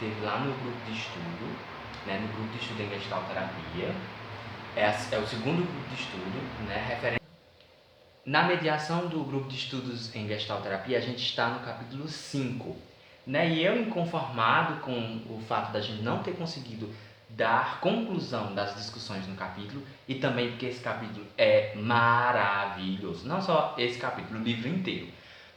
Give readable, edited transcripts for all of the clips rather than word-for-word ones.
teve lá no grupo de estudo, né, no grupo de estudo em gestalterapia. É o segundo grupo de estudo, né, na mediação do grupo de estudos em gestalterapia, a gente está no capítulo 5, né? E eu, inconformado com o fato da gente não ter conseguido dar conclusão das discussões no capítulo, e também porque esse capítulo é maravilhoso, não só esse capítulo, o livro inteiro,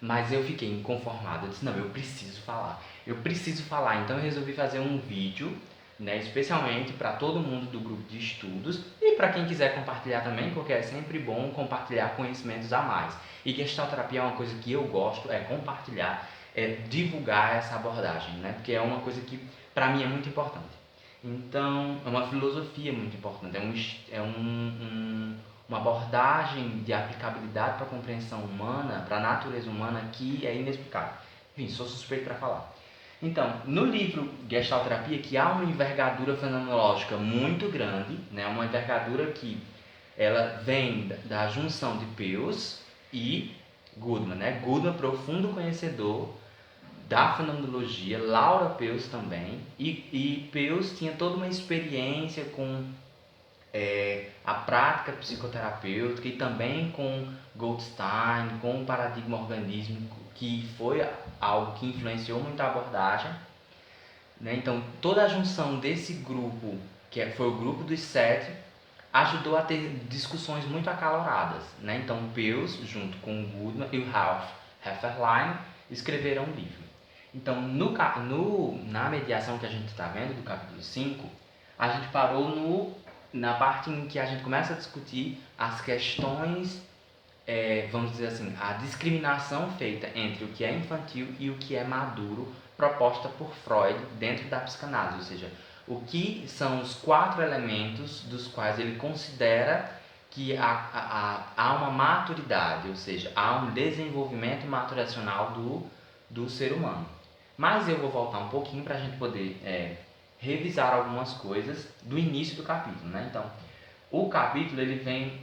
mas eu fiquei inconformado. Eu disse, não, eu preciso falar, então eu resolvi fazer um vídeo, né, especialmente para todo mundo do grupo de estudos e para quem quiser compartilhar também, porque é sempre bom compartilhar conhecimentos a mais. E gestalterapia é uma coisa que eu gosto, é compartilhar, é divulgar essa abordagem, né, porque é uma coisa que para mim é muito importante. Então, é uma filosofia muito importante, uma abordagem de aplicabilidade para a compreensão humana, para a natureza humana que é inexplicável. Enfim, sou suspeito para falar. Então, no livro Gestalterapia, que há uma envergadura fenomenológica muito grande, né, uma envergadura que ela vem da junção de Peirce e Goodman, né? Goodman, profundo conhecedor da fenomenologia, Laura Peirce também, e Peirce tinha toda uma experiência com a prática psicoterapêutica e também com Goldstein, com o paradigma organísmico, que foi algo que influenciou muito a abordagem, né? Então, toda a junção desse grupo, foi o grupo dos 7, ajudou a ter discussões muito acaloradas, né? Então, Peirce, junto com o Goodman e o Ralph Hefferlein, escreveram um livro. Então, na mediação que a gente está vendo, do capítulo 5, a gente parou na parte em que a gente começa a discutir as questões, vamos dizer assim, a discriminação feita entre o que é infantil e o que é maduro, proposta por Freud dentro da psicanálise, ou seja, o que são os 4 elementos dos quais ele considera que há uma maturidade, ou seja, há um desenvolvimento maturacional do ser humano. Mas eu vou voltar um pouquinho para a gente poder revisar algumas coisas do início do capítulo, né? Então, o capítulo ele vem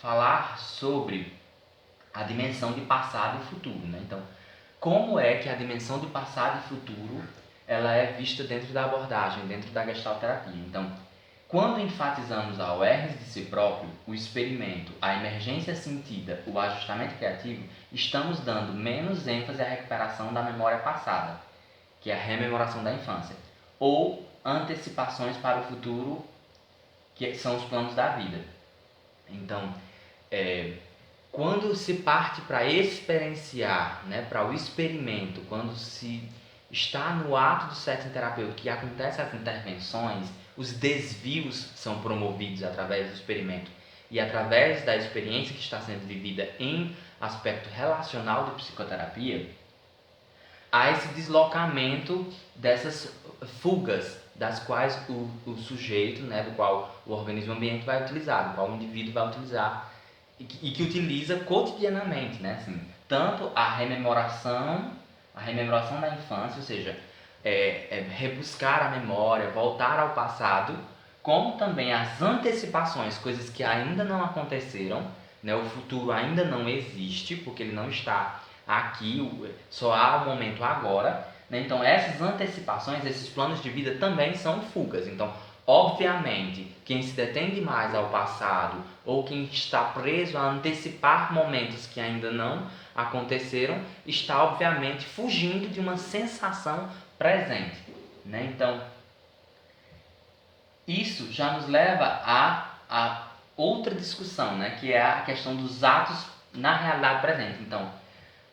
falar sobre a dimensão de passado e futuro, né? Então, como é que a dimensão de passado e futuro ela é vista dentro da abordagem, dentro da gestalterapia? Então, quando enfatizamos a awareness de si próprio, o experimento, a emergência sentida, o ajustamento criativo, estamos dando menos ênfase à recuperação da memória passada, que é a rememoração da infância, ou antecipações para o futuro, que são os planos da vida. Então, quando se parte para experienciar, né, para o experimento, quando se está no ato do setting terapêutico que acontecem as intervenções, os desvios são promovidos através do experimento e através da experiência que está sendo vivida em aspecto relacional de psicoterapia, há esse deslocamento dessas fugas das quais o sujeito, né, do qual o organismo ambiente vai utilizar, do qual o indivíduo vai utilizar e que utiliza cotidianamente, né, assim, tanto a rememoração da infância, ou seja, rebuscar a memória, voltar ao passado, como também as antecipações, coisas que ainda não aconteceram, né, o futuro ainda não existe, porque ele não está aqui, só há o momento agora, né? Então essas antecipações, esses planos de vida também são fugas. Então, obviamente, quem se detém demais ao passado ou quem está preso a antecipar momentos que ainda não aconteceram, está obviamente fugindo de uma sensação presente, né? Então, isso já nos leva a outra discussão, né? Que é a questão dos atos na realidade presente. Então,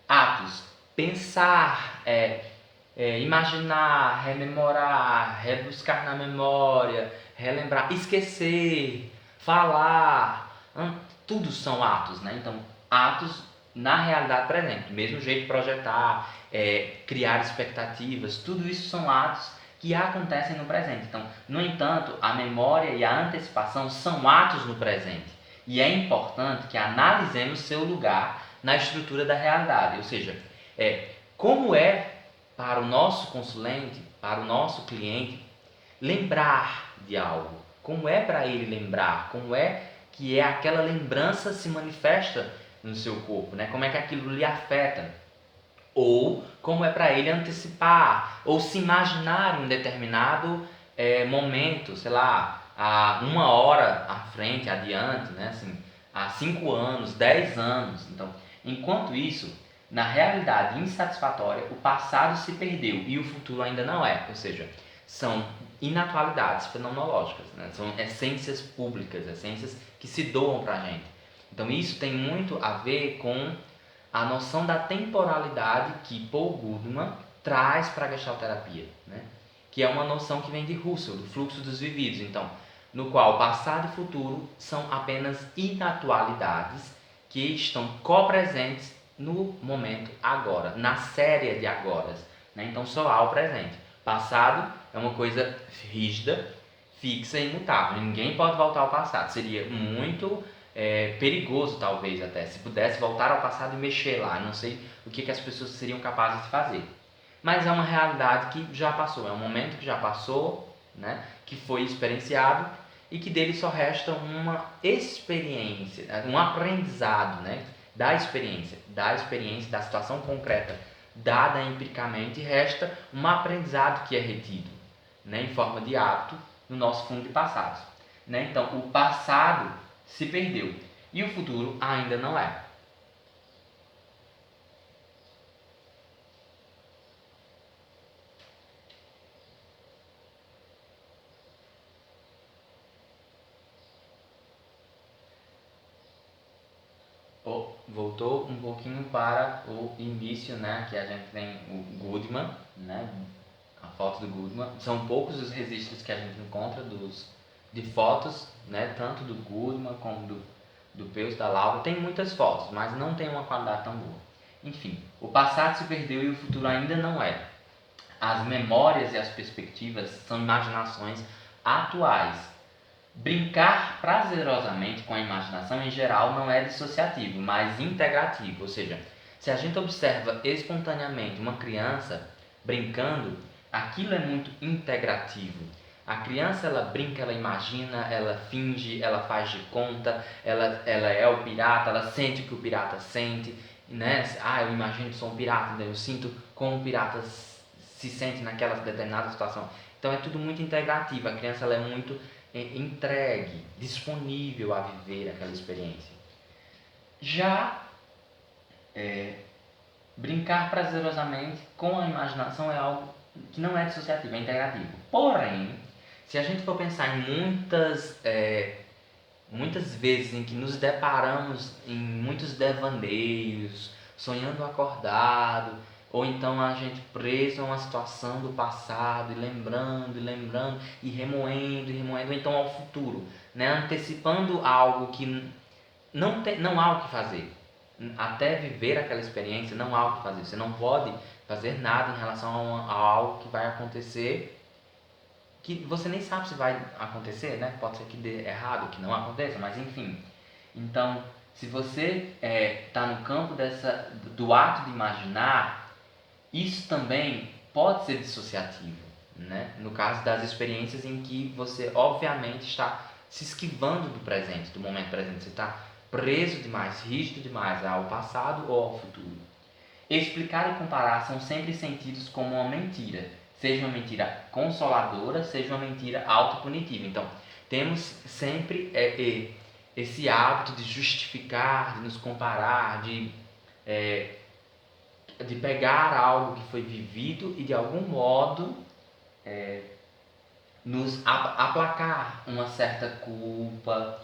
atos, pensar, imaginar, rememorar, rebuscar na memória, relembrar, esquecer, falar, tudo são atos, né? Então, atos na realidade presente, do mesmo jeito de projetar, criar expectativas, tudo isso são atos que acontecem no presente. Então, no entanto, a memória e a antecipação são atos no presente. E é importante que analisemos seu lugar na estrutura da realidade, ou seja, como é para o nosso consulente, para o nosso cliente, lembrar de algo, como é para ele lembrar, como é que aquela lembrança se manifesta no seu corpo, né? Como é que aquilo lhe afeta. ou como é para ele antecipar ou se imaginar em um determinado momento, sei lá, a 1 hora à frente, adiante, né? Assim, há 5 anos, 10 anos. Então, enquanto isso, na realidade insatisfatória, o passado se perdeu e o futuro ainda não é. Ou seja, são inatualidades fenomenológicas, né? São essências públicas, essências que se doam para a gente. Então, isso tem muito a ver com a noção da temporalidade que Paul Goodman traz para a gestalterapia, né? Que é uma noção que vem de Husserl, do fluxo dos vividos, então, no qual passado e futuro são apenas inatualidades que estão copresentes no momento agora, na série de agoras, né? Então só há o presente. Passado é uma coisa rígida, fixa e imutável. Ninguém pode voltar ao passado. Seria muito perigoso, talvez até, se pudesse voltar ao passado e mexer lá. Não sei o que as pessoas seriam capazes de fazer. Mas é uma realidade que já passou, é um momento que já passou, né? Que foi experienciado e que dele só resta uma experiência, um aprendizado, né? Da experiência, da situação concreta dada empiricamente, resta um aprendizado que é retido, né? Em forma de hábito no nosso fundo de passados, né? Então, o passado se perdeu e o futuro ainda não é. Voltou um pouquinho para o início, né? Que a gente tem o Goodman, né? A foto do Goodman. São poucos os registros que a gente encontra de fotos, né? Tanto do Goodman como do Peus, da Laura. Tem muitas fotos, mas não tem uma qualidade tão boa. Enfim, o passado se perdeu e o futuro ainda não é. As memórias e as perspectivas são imaginações atuais. Brincar prazerosamente com a imaginação em geral não é dissociativo, mas integrativo. Ou seja, se a gente observa espontaneamente uma criança brincando, aquilo é muito integrativo. A criança, ela brinca, ela imagina, ela finge, ela faz de conta, ela é o pirata, ela sente o que o pirata sente, né? Ah, eu imagino que sou um pirata, né? Eu sinto como o pirata se sente naquela determinada situação. Então é tudo muito integrativo. A criança, ela é muito entregue, disponível a viver aquela experiência. Já brincar prazerosamente com a imaginação é algo que não é dissociativo, é integrativo. Porém, se a gente for pensar em muitas vezes em que nos deparamos em muitos devaneios, sonhando acordado, ou então a gente preso a uma situação do passado e lembrando e remoendo, ou então ao futuro, né? Antecipando algo que não há o que fazer. Até viver aquela experiência não há o que fazer. Você não pode fazer nada em relação a algo que vai acontecer que você nem sabe se vai acontecer, né? Pode ser que dê errado, que não aconteça, mas enfim. Então, se você está no campo do ato de imaginar, isso também pode ser dissociativo, né? No caso das experiências em que você, obviamente, está se esquivando do presente, do momento presente. Você está preso demais, rígido demais ao passado ou ao futuro. Explicar e comparar são sempre sentidos como uma mentira, seja uma mentira consoladora, seja uma mentira autopunitiva. Então, temos sempre esse hábito de justificar, de nos comparar, de pegar algo que foi vivido e de algum modo nos aplacar uma certa culpa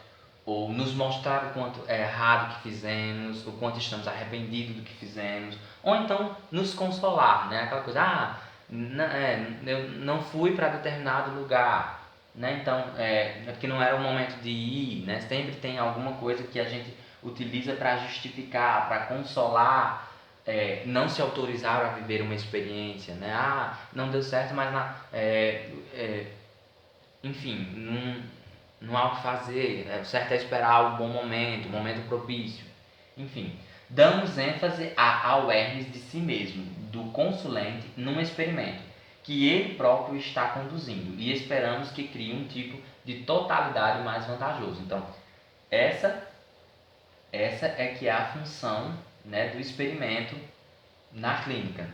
ou nos mostrar o quanto é errado que fizemos, o quanto estamos arrependidos do que fizemos, ou então nos consolar, né? Aquela coisa, eu não fui para determinado lugar, né? Então, é porque não era o momento de ir, né? Sempre tem alguma coisa que a gente utiliza para justificar, para consolar, não se autorizar a viver uma experiência, né? Ah, não deu certo, mas enfim, não há o que fazer, o certo é esperar o bom momento, o momento propício. Enfim, damos ênfase ao Hermes de si mesmo, do consulente, num experimento que ele próprio está conduzindo e esperamos que crie um tipo de totalidade mais vantajoso. Então, essa é que é a função, né, do experimento na clínica,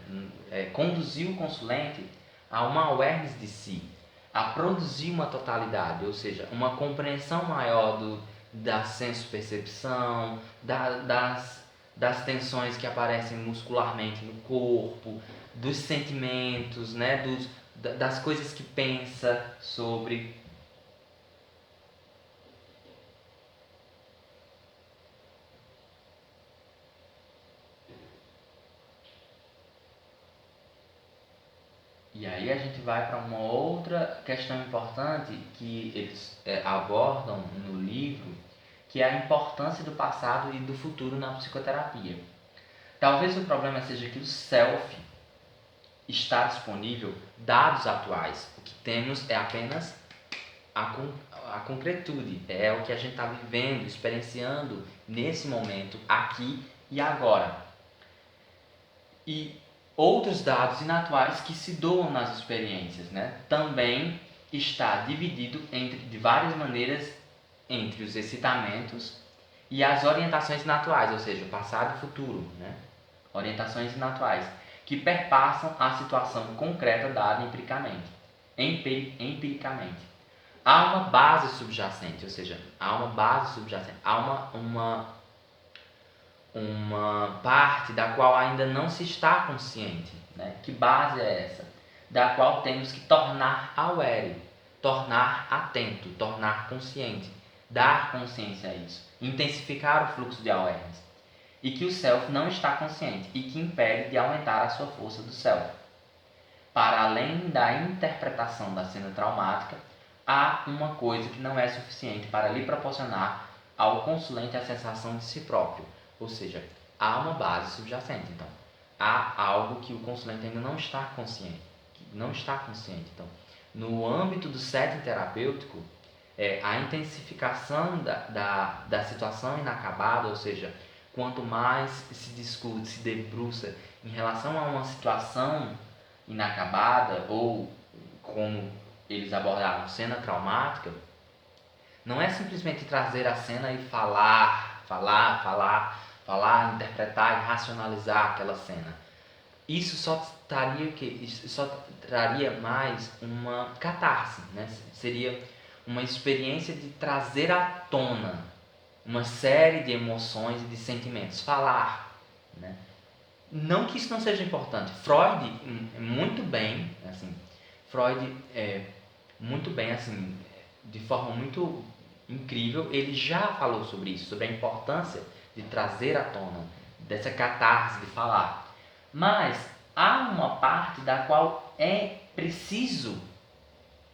conduzir o consulente a uma awareness de si, a produzir uma totalidade, ou seja, uma compreensão maior da senso-percepção, das tensões que aparecem muscularmente no corpo, dos sentimentos, né, das coisas que pensa sobre. E aí a gente vai para uma outra questão importante que eles abordam no livro, que é a importância do passado e do futuro na psicoterapia. Talvez o problema seja que o self está disponível dados atuais. O que temos é apenas a concretude, é o que a gente está vivendo, experienciando nesse momento, aqui e agora. E outros dados inatuais que se doam nas experiências, né? Também está dividido de várias maneiras entre os excitamentos e as orientações inatuais, ou seja, passado e futuro, né? Orientações inatuais, que perpassam a situação concreta dada empiricamente. Há uma base subjacente, ou seja, há uma parte da qual ainda não se está consciente, né? Que base é essa? Da qual temos que tornar aware, tornar atento, tornar consciente, dar consciência a isso, intensificar o fluxo de awareness. E que o self não está consciente e que impede de aumentar a sua força do self. Para além da interpretação da cena traumática, há uma coisa que não é suficiente para lhe proporcionar ao consulente a sensação de si próprio, ou seja, há uma base subjacente. Então, há algo que o consulente ainda não está consciente. Então, no âmbito do setting terapêutico, a intensificação da situação inacabada, ou seja, quanto mais se discute, se debruça em relação a uma situação inacabada, ou como eles abordaram, cena traumática, não é simplesmente trazer a cena e falar, interpretar e racionalizar aquela cena. Isso só traria mais uma catarse, né? Seria uma experiência de trazer à tona uma série de emoções e de sentimentos, falar, né? Não que isso não seja importante. Freud, muito bem, assim, de forma muito incrível, ele já falou sobre isso, sobre a importância de trazer à tona, dessa catarse de falar. Mas há uma parte da qual é preciso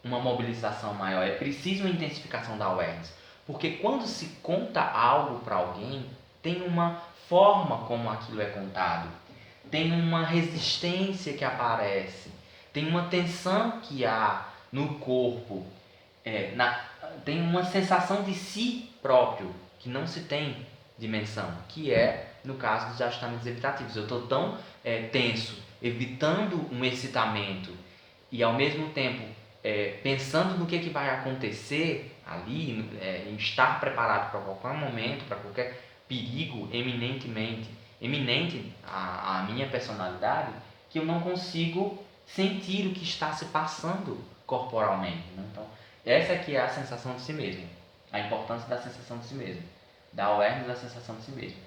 uma mobilização maior, é preciso uma intensificação da awareness. Porque quando se conta algo para alguém, tem uma forma como aquilo é contado, tem uma resistência que aparece, tem uma tensão que há no corpo, tem uma sensação de si próprio que não se tem dimensão, que é no caso dos ajustamentos evitativos. Eu estou tão tenso, evitando um excitamento e ao mesmo tempo pensando no que vai acontecer ali, em estar preparado para qualquer momento, para qualquer perigo eminente à minha personalidade, que eu não consigo sentir o que está se passando corporalmente, né? Então, essa aqui é a sensação de si mesmo, a importância da sensação de si mesmo, da awareness da sensação de si mesmo.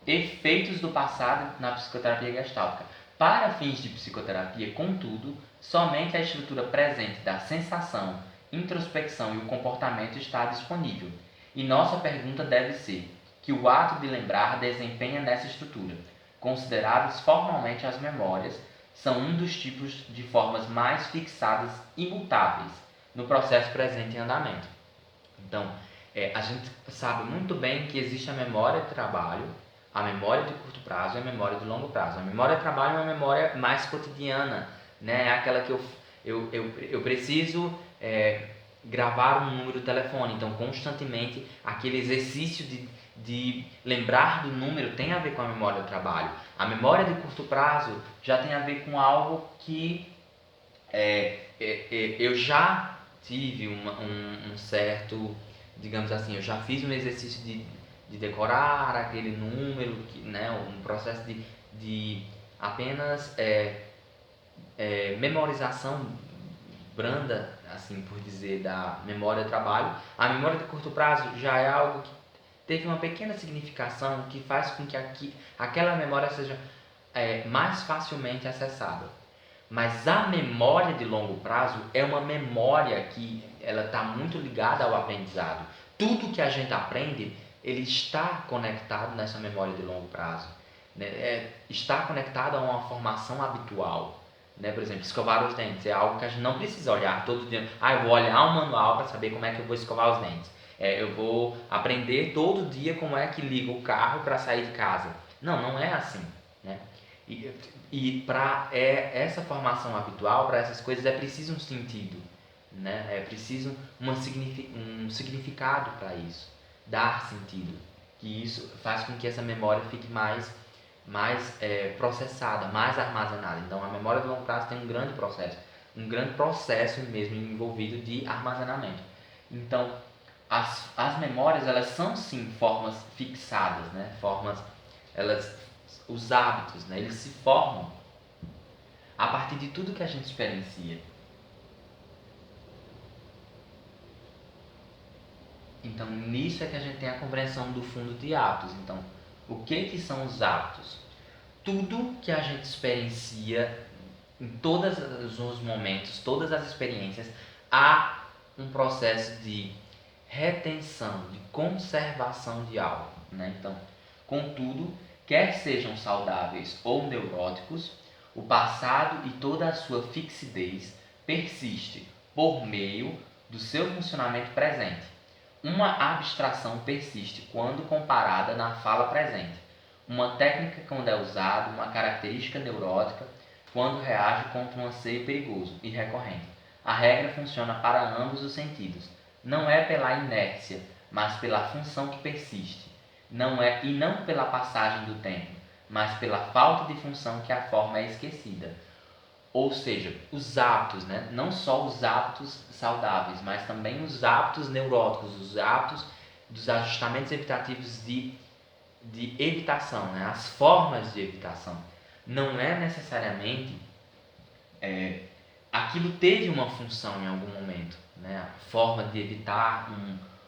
Efeitos do passado na psicoterapia gestáltica. Para fins de psicoterapia, contudo, somente a estrutura presente da sensação, introspecção e o comportamento está disponível. E nossa pergunta deve ser: que o ato de lembrar desempenha nessa estrutura? Consideradas formalmente, as memórias são um dos tipos de formas mais fixadas e imutáveis no processo presente em andamento. Então, a gente sabe muito bem que existe a memória de trabalho, a memória de curto prazo e a memória de longo prazo. A memória de trabalho é uma memória mais cotidiana, né? É aquela que eu preciso gravar um número de telefone, então constantemente aquele exercício de lembrar do número tem a ver com a memória do trabalho. A memória de curto prazo já tem a ver com algo que eu já tive um certo, digamos assim, eu já fiz um exercício de decorar aquele número, né, um processo de apenas memorização branda, assim por dizer, da memória de trabalho. A memória de curto prazo já é algo que teve uma pequena significação que faz com que aquela memória seja mais facilmente acessada. Mas a memória de longo prazo é uma memória que ela está muito ligada ao aprendizado. Tudo que a gente aprende, ele está conectado nessa memória de longo prazo, né? Está conectado a uma formação habitual, né? Por exemplo, escovar os dentes é algo que a gente não precisa olhar todo dia. Eu vou olhar um manual para saber como é que eu vou escovar os dentes. Eu vou aprender todo dia como é que liga o carro para sair de casa. Não, não é assim, né? E para essa formação habitual, para essas coisas, é preciso um sentido, né? É preciso um significado para isso, dar sentido. Que isso faz com que essa memória fique mais processada, mais armazenada. Então, a memória de longo prazo tem um grande processo mesmo envolvido de armazenamento. Então, as memórias, elas são sim formas fixadas, né? Os hábitos, né? Eles se formam a partir de tudo que a gente experiencia. Então, nisso é que a gente tem a compreensão do fundo de hábitos. Então, o que são os hábitos? Tudo que a gente experiencia em todos os momentos, todas as experiências, há um processo de retenção, de conservação de algo, né? Então, contudo, quer sejam saudáveis ou neuróticos, o passado e toda a sua fixidez persiste por meio do seu funcionamento presente. Uma abstração persiste quando comparada na fala presente. Uma técnica quando é usada, uma característica neurótica quando reage contra um anseio perigoso e recorrente. A regra funciona para ambos os sentidos. Não é pela inércia, mas pela função que persiste. Não pela passagem do tempo, mas pela falta de função que a forma é esquecida. Ou seja, os hábitos, né? Não só os hábitos saudáveis, mas também os hábitos neuróticos, os hábitos dos ajustamentos evitativos de evitação, né? As formas de evitação. Não é necessariamente aquilo teve uma função em algum momento, né? A forma de evitar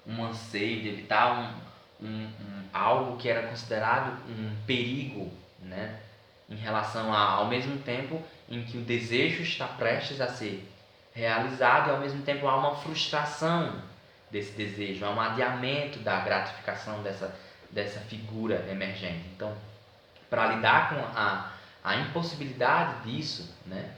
um anseio, de evitar algo que era considerado um perigo, né? Em relação ao mesmo tempo em que o desejo está prestes a ser realizado e ao mesmo tempo há uma frustração desse desejo, há um adiamento da gratificação dessa figura emergente. Então, para lidar com a impossibilidade disso, né,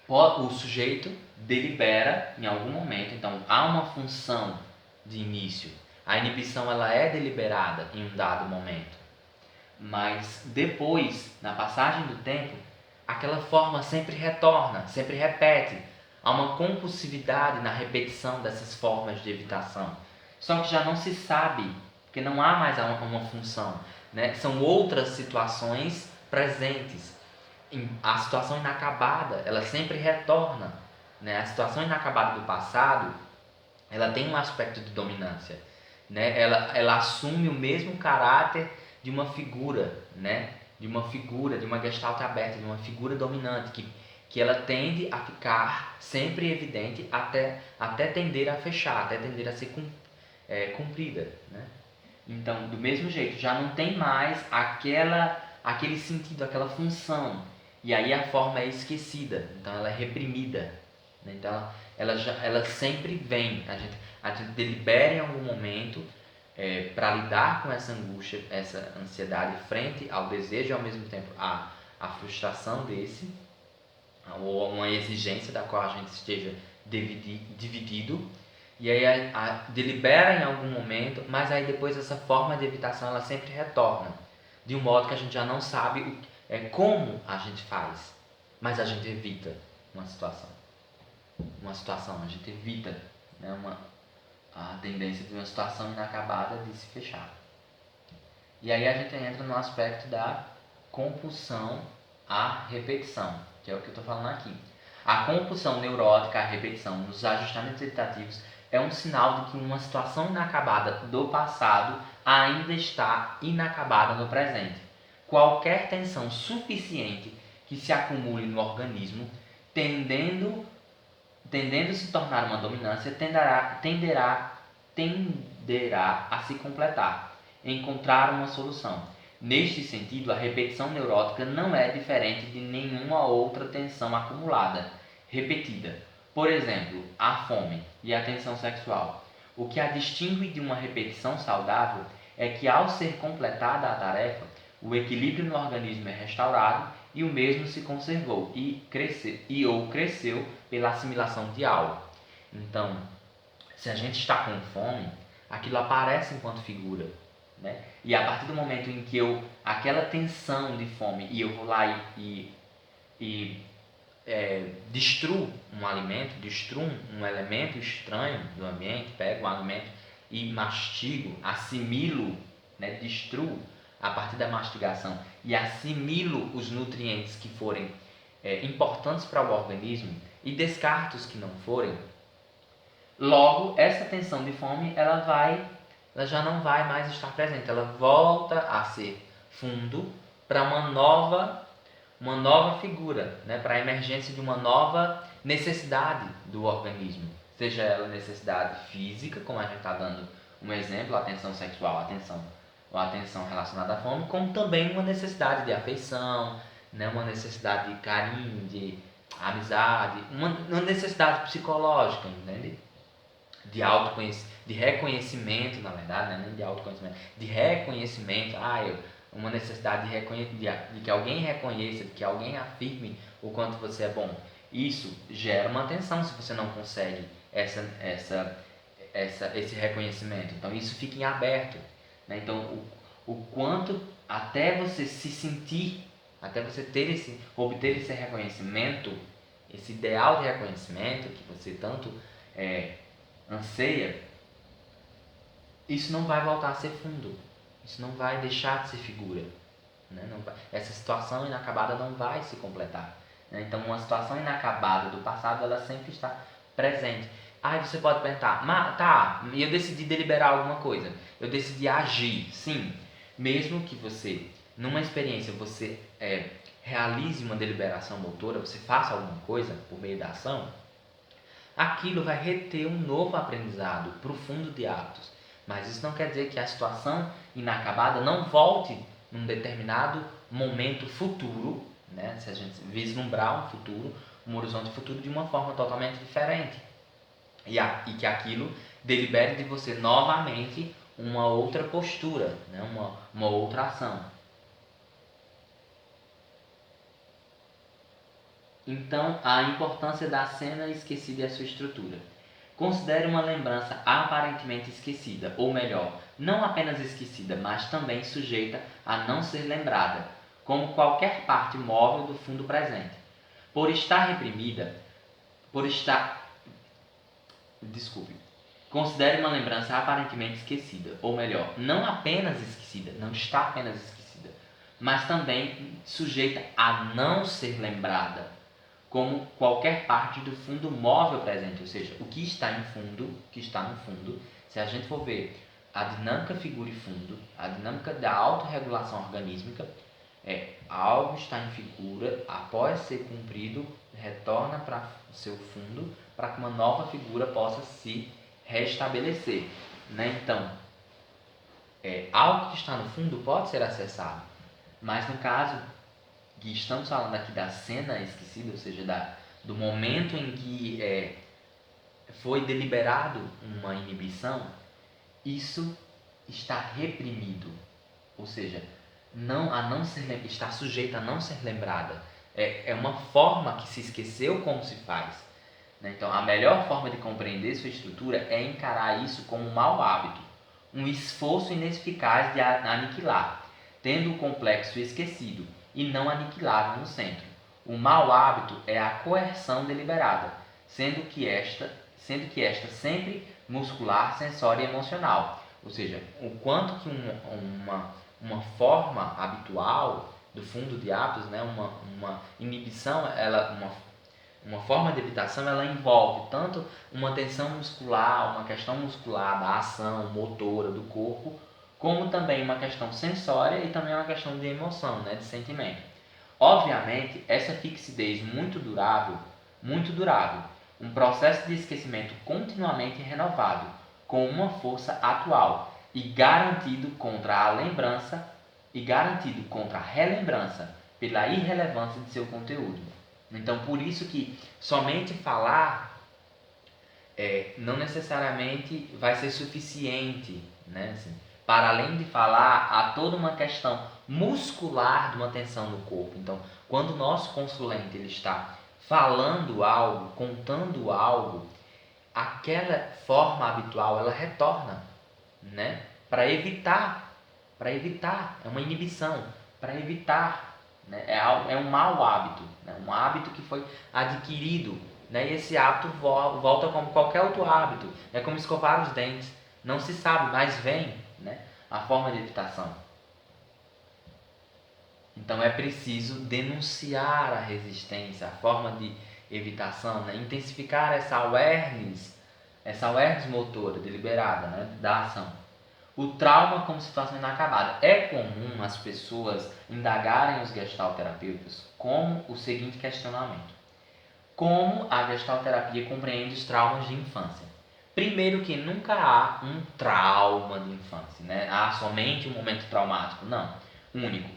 o sujeito delibera em algum momento. Então, há uma função de início. A inibição ela é deliberada em um dado momento. Mas depois, na passagem do tempo, aquela forma sempre retorna, sempre repete. Há uma compulsividade na repetição dessas formas de evitação. Só que já não se sabe, porque não há mais uma função, né? São outras situações presentes. A situação inacabada, ela sempre retorna, né? A situação inacabada do passado, ela tem um aspecto de dominância, né? Ela assume o mesmo caráter de uma figura, né? De uma gestalt aberta, de uma figura dominante, que ela tende a ficar sempre evidente até tender a fechar, até tender a ser cumprida, né? Então, do mesmo jeito, já não tem mais aquele sentido, aquela função, e aí a forma é esquecida, então ela é reprimida, né? Então ela sempre vem, a gente delibera em algum momento para lidar com essa angústia, essa ansiedade frente ao desejo e ao mesmo tempo a frustração desse, ou uma exigência da qual a gente esteja dividido, e aí delibera em algum momento, mas aí depois essa forma de evitação ela sempre retorna, de um modo que a gente já não sabe como a gente faz, mas a gente evita uma situação, a gente evita, né, a tendência de uma situação inacabada de se fechar. E aí a gente entra no aspecto da compulsão à repetição, que é o que eu estou falando aqui. A compulsão neurótica à repetição nos ajustamentos evitativos é um sinal de que uma situação inacabada do passado ainda está inacabada no presente. qualquer tensão suficiente que se acumule no organismo, tendendo a se tornar uma dominância, tenderá a se completar, encontrar uma solução. Neste sentido, a repetição neurótica não é diferente de nenhuma outra tensão acumulada, repetida. Por exemplo, a fome e a tensão sexual. O que a distingue de uma repetição saudável é que, ao ser completada a tarefa, o equilíbrio no organismo é restaurado e o mesmo se conservou ou cresceu pela assimilação de algo. Então, se a gente está com fome, aquilo aparece enquanto figura, né? E a partir do momento em que aquela tensão de fome, e eu vou lá e destruo um alimento, destruo um elemento estranho do ambiente, pego um alimento e mastigo, assimilo, né? Destruo a partir da mastigação e assimilo os nutrientes que forem importantes para o organismo e descarto os que não forem. Logo, essa tensão de fome ela já não vai mais estar presente, ela volta a ser fundo para uma nova figura, né? Para a emergência de uma nova necessidade do organismo, seja ela necessidade física, como a gente está dando um exemplo, a tensão sexual, a tensão relacionada à fome, como também uma necessidade de afeição, né? Uma necessidade de carinho, de amizade, uma necessidade psicológica, entende? De reconhecimento, na verdade, né? Nem de autoconhecimento, de reconhecimento, uma necessidade de que alguém reconheça, de que alguém afirme o quanto você é bom. Isso gera uma tensão se você não consegue esse reconhecimento. Então isso fica em aberto, né? Então o quanto até você se sentir, até você obter esse reconhecimento, esse ideal de reconhecimento que você tanto anseia, isso não vai voltar a ser fundo, isso não vai deixar de ser figura, né? Essa situação inacabada não vai se completar, né? Então uma situação inacabada do passado, ela sempre está presente. Aí você pode perguntar, mas tá, eu decidi deliberar alguma coisa, eu decidi agir, sim, mesmo que você, numa experiência, você realize uma deliberação motora, você faça alguma coisa por meio da ação, aquilo vai reter um novo aprendizado profundo de hábitos. Mas isso não quer dizer que a situação inacabada não volte num determinado momento futuro, né? Se a gente vislumbrar um futuro, um horizonte futuro de uma forma totalmente diferente. E que aquilo delibere de você novamente uma outra postura, né? uma outra ação. Então, a importância da cena esquecida e a sua estrutura. Considere uma lembrança aparentemente esquecida, ou melhor, não apenas esquecida, mas também sujeita a não ser lembrada, como qualquer parte móvel do fundo presente. Por estar reprimida, Considere uma lembrança aparentemente esquecida, ou melhor, não apenas esquecida, não está apenas esquecida, mas também sujeita a não ser lembrada, como qualquer parte do fundo móvel presente, ou seja, o que está no fundo, se a gente for ver a dinâmica figura e fundo, a dinâmica da autorregulação organísmica, algo está em figura, após ser cumprido, retorna para o seu fundo, para que uma nova figura possa se restabelecer, né? Então, algo que está no fundo pode ser acessado, mas no caso que estamos falando aqui da cena esquecida, ou seja, do momento em que foi deliberado uma inibição, isso está reprimido, ou seja, está sujeita a não ser lembrada. É uma forma que se esqueceu como se faz, né? Então, a melhor forma de compreender sua estrutura é encarar isso como um mau hábito, um esforço ineficaz de aniquilar, tendo o complexo esquecido e não aniquilado no centro. O mau hábito é a coerção deliberada, sendo que esta sempre muscular, sensória e emocional. Ou seja, o quanto que uma forma habitual do fundo de hábitos, né, uma inibição, uma forma de evitação, ela envolve tanto uma tensão muscular, uma questão muscular da ação motora do corpo, como também uma questão sensória e também uma questão de emoção, né, de sentimento. Obviamente, essa fixidez muito durável, um processo de esquecimento continuamente renovado, com uma força atual e garantido contra a lembrança e garantido contra a relembrança pela irrelevância de seu conteúdo. Então, por isso que somente falar não necessariamente vai ser suficiente, né? Assim, para além de falar, há toda uma questão muscular de uma tensão no corpo. Então, quando o nosso consulente ele está falando algo, contando algo, aquela forma habitual ela retorna, né? Para evitar, é uma inibição, para evitar, né? É um mau hábito, né? Um hábito que foi adquirido, né? E esse hábito volta como qualquer outro hábito, é como escovar os dentes, não se sabe, mas vem, né? A forma de evitação. Então é preciso denunciar a resistência, a forma de evitação, né? Intensificar essa awareness motora deliberada, né? Da ação. O trauma como situação inacabada. É comum as pessoas indagarem os gestalterapeutas como o seguinte questionamento: como a gestalterapia compreende os traumas de infância? Primeiro que nunca há um trauma de infância, né? Há somente um momento traumático, não, único.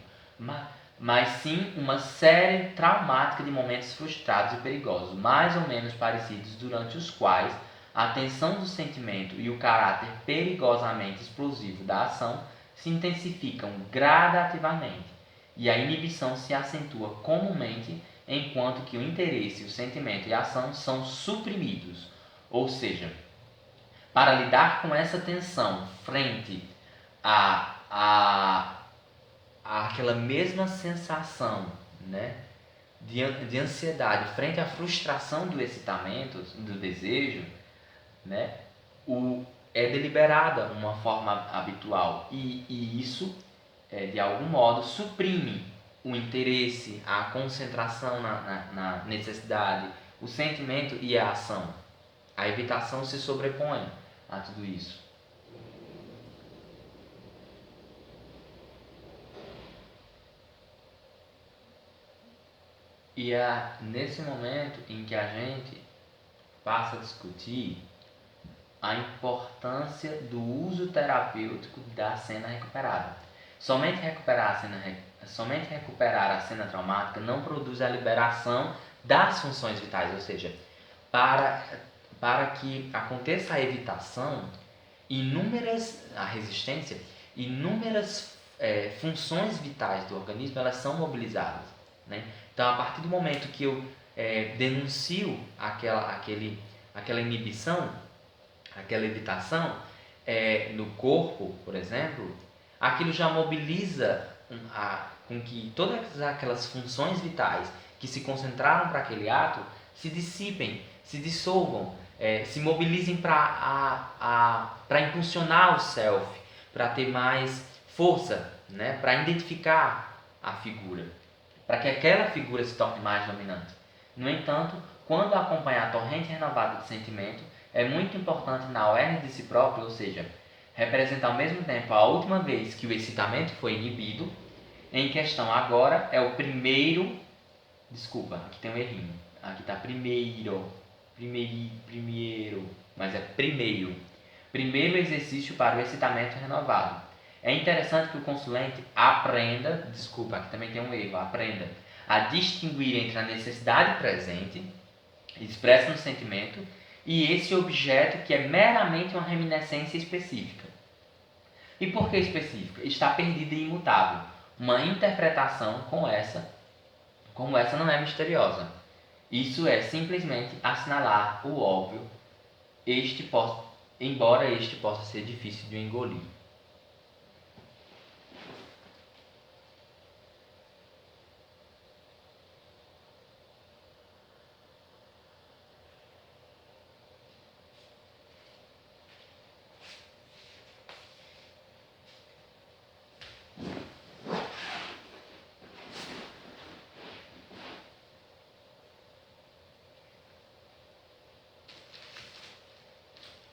Mas sim uma série traumática de momentos frustrados e perigosos, mais ou menos parecidos, durante os quais a tensão do sentimento e o caráter perigosamente explosivo da ação se intensificam gradativamente e a inibição se acentua comumente, enquanto que o interesse, o sentimento e a ação são suprimidos. Ou seja, para lidar com essa tensão frente a aquela mesma sensação, né, de ansiedade frente à frustração do excitamento, do desejo, né, é deliberada uma forma habitual e isso de algum modo suprime o interesse, a concentração na necessidade, o sentimento e a ação. A evitação se sobrepõe a tudo isso. E é nesse momento em que a gente passa a discutir a importância do uso terapêutico da cena recuperada. Somente recuperar a cena traumática não produz a liberação das funções vitais, ou seja, para, para que aconteça a evitação, a resistência, inúmeras funções vitais do organismo elas são mobilizadas, né? Então, a partir do momento que eu denuncio aquela inibição, aquela evitação no corpo, por exemplo, aquilo já mobiliza com que todas aquelas funções vitais que se concentraram para aquele ato se dissipem, se dissolvam, se mobilizem para impulsionar o self, para ter mais força, né? Para identificar a figura, para que aquela figura se torne mais dominante. No entanto, quando acompanha a torrente renovada de sentimento, é muito importante na awareness de si próprio, ou seja, representa ao mesmo tempo a última vez que o excitamento foi inibido. Em questão agora é o primeiro. Desculpa, aqui tem um errinho. Aqui está primeiro, mas é primeiro. Primeiro exercício para o excitamento renovado. É interessante que o consulente aprenda, desculpa, aqui também tem um erro, aprenda a distinguir entre a necessidade presente, expressa no sentimento, e esse objeto que é meramente uma reminiscência específica. E por que específica? Está perdida e imutável. Uma interpretação como essa não é misteriosa. Isso é simplesmente assinalar o óbvio, embora este possa ser difícil de engolir.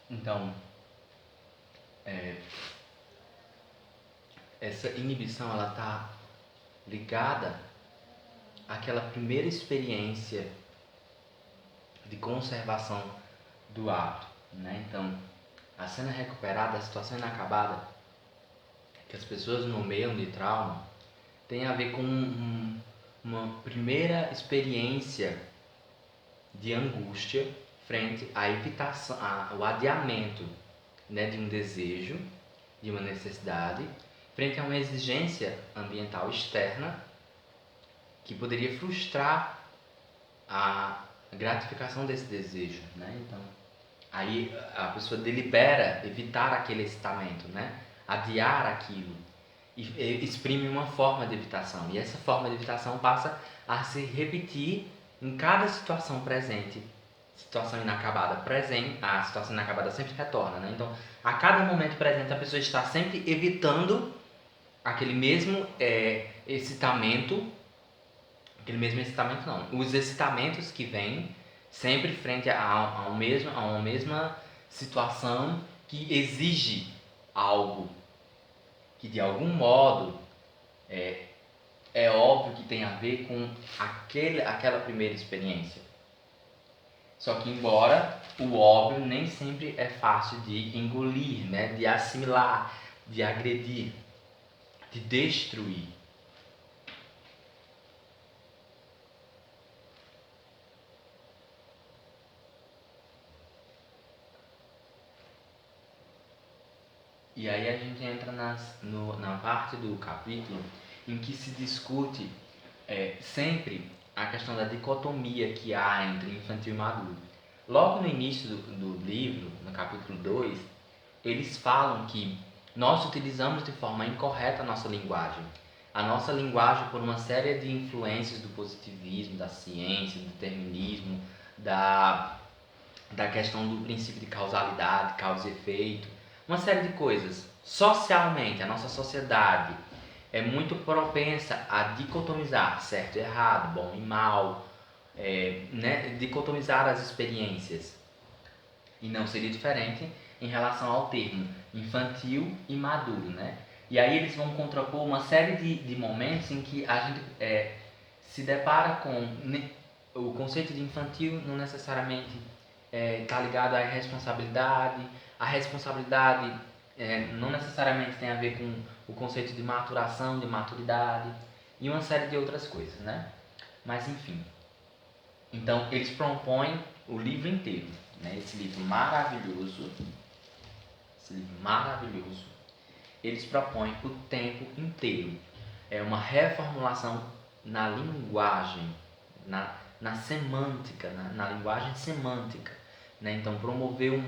Então, essa inibição ela está ligada àquela primeira experiência de conservação do hábito, né? Então, a cena recuperada, a situação inacabada que as pessoas nomeiam de trauma tem a ver com uma primeira experiência de angústia frente à evitação, ao adiamento, né, de um desejo, de uma necessidade, frente a uma exigência ambiental externa que poderia frustrar a gratificação desse desejo, né? Então, aí a pessoa delibera evitar aquele excitamento, né? Adiar aquilo e exprime uma forma de evitação. E essa forma de evitação passa a se repetir em cada situação presente, situação inacabada presente, a situação inacabada sempre retorna, né? Então, a cada momento presente a pessoa está sempre evitando aquele mesmo excitamento, aquele mesmo excitamento não, os excitamentos que vêm sempre frente a uma mesma situação que exige algo que de algum modo é óbvio que tem a ver com aquela primeira experiência. Só que embora o óbvio nem sempre é fácil de engolir, né? De assimilar, de agredir, de destruir. E aí a gente entra na parte do capítulo em que se discute sempre a questão da dicotomia que há entre infantil e maduro. Logo no início do livro, no capítulo 2, eles falam que nós utilizamos de forma incorreta a nossa linguagem. A nossa linguagem, por uma série de influências do positivismo, da ciência, do determinismo, da questão do princípio de causalidade, causa e efeito, uma série de coisas. Socialmente, a nossa sociedade é muito propensa a dicotomizar certo e errado, bom e mal, né? Dicotomizar as experiências. E não seria diferente em relação ao termo infantil e maduro, né? E aí eles vão contrapor uma série de momentos em que a gente se depara com o conceito de infantil não necessariamente está ligado à responsabilidade. A responsabilidade não necessariamente tem a ver com o conceito de maturação, de maturidade e uma série de outras coisas, né? Mas enfim. Então eles propõem o livro inteiro, né? Esse livro maravilhoso, eles propõem o tempo inteiro. É uma reformulação na linguagem, na semântica, na linguagem semântica, né? Então promover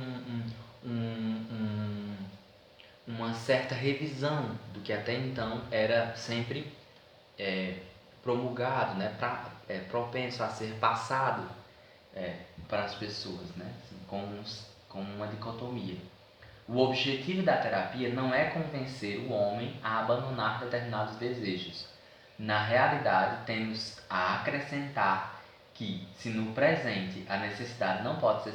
uma certa revisão do que até então era sempre promulgado, né? Propenso a ser passado para as pessoas, né? Assim, como uma dicotomia. O objetivo da terapia não é convencer o homem a abandonar determinados desejos. Na realidade, temos a acrescentar que, se no presente a necessidade não pode ser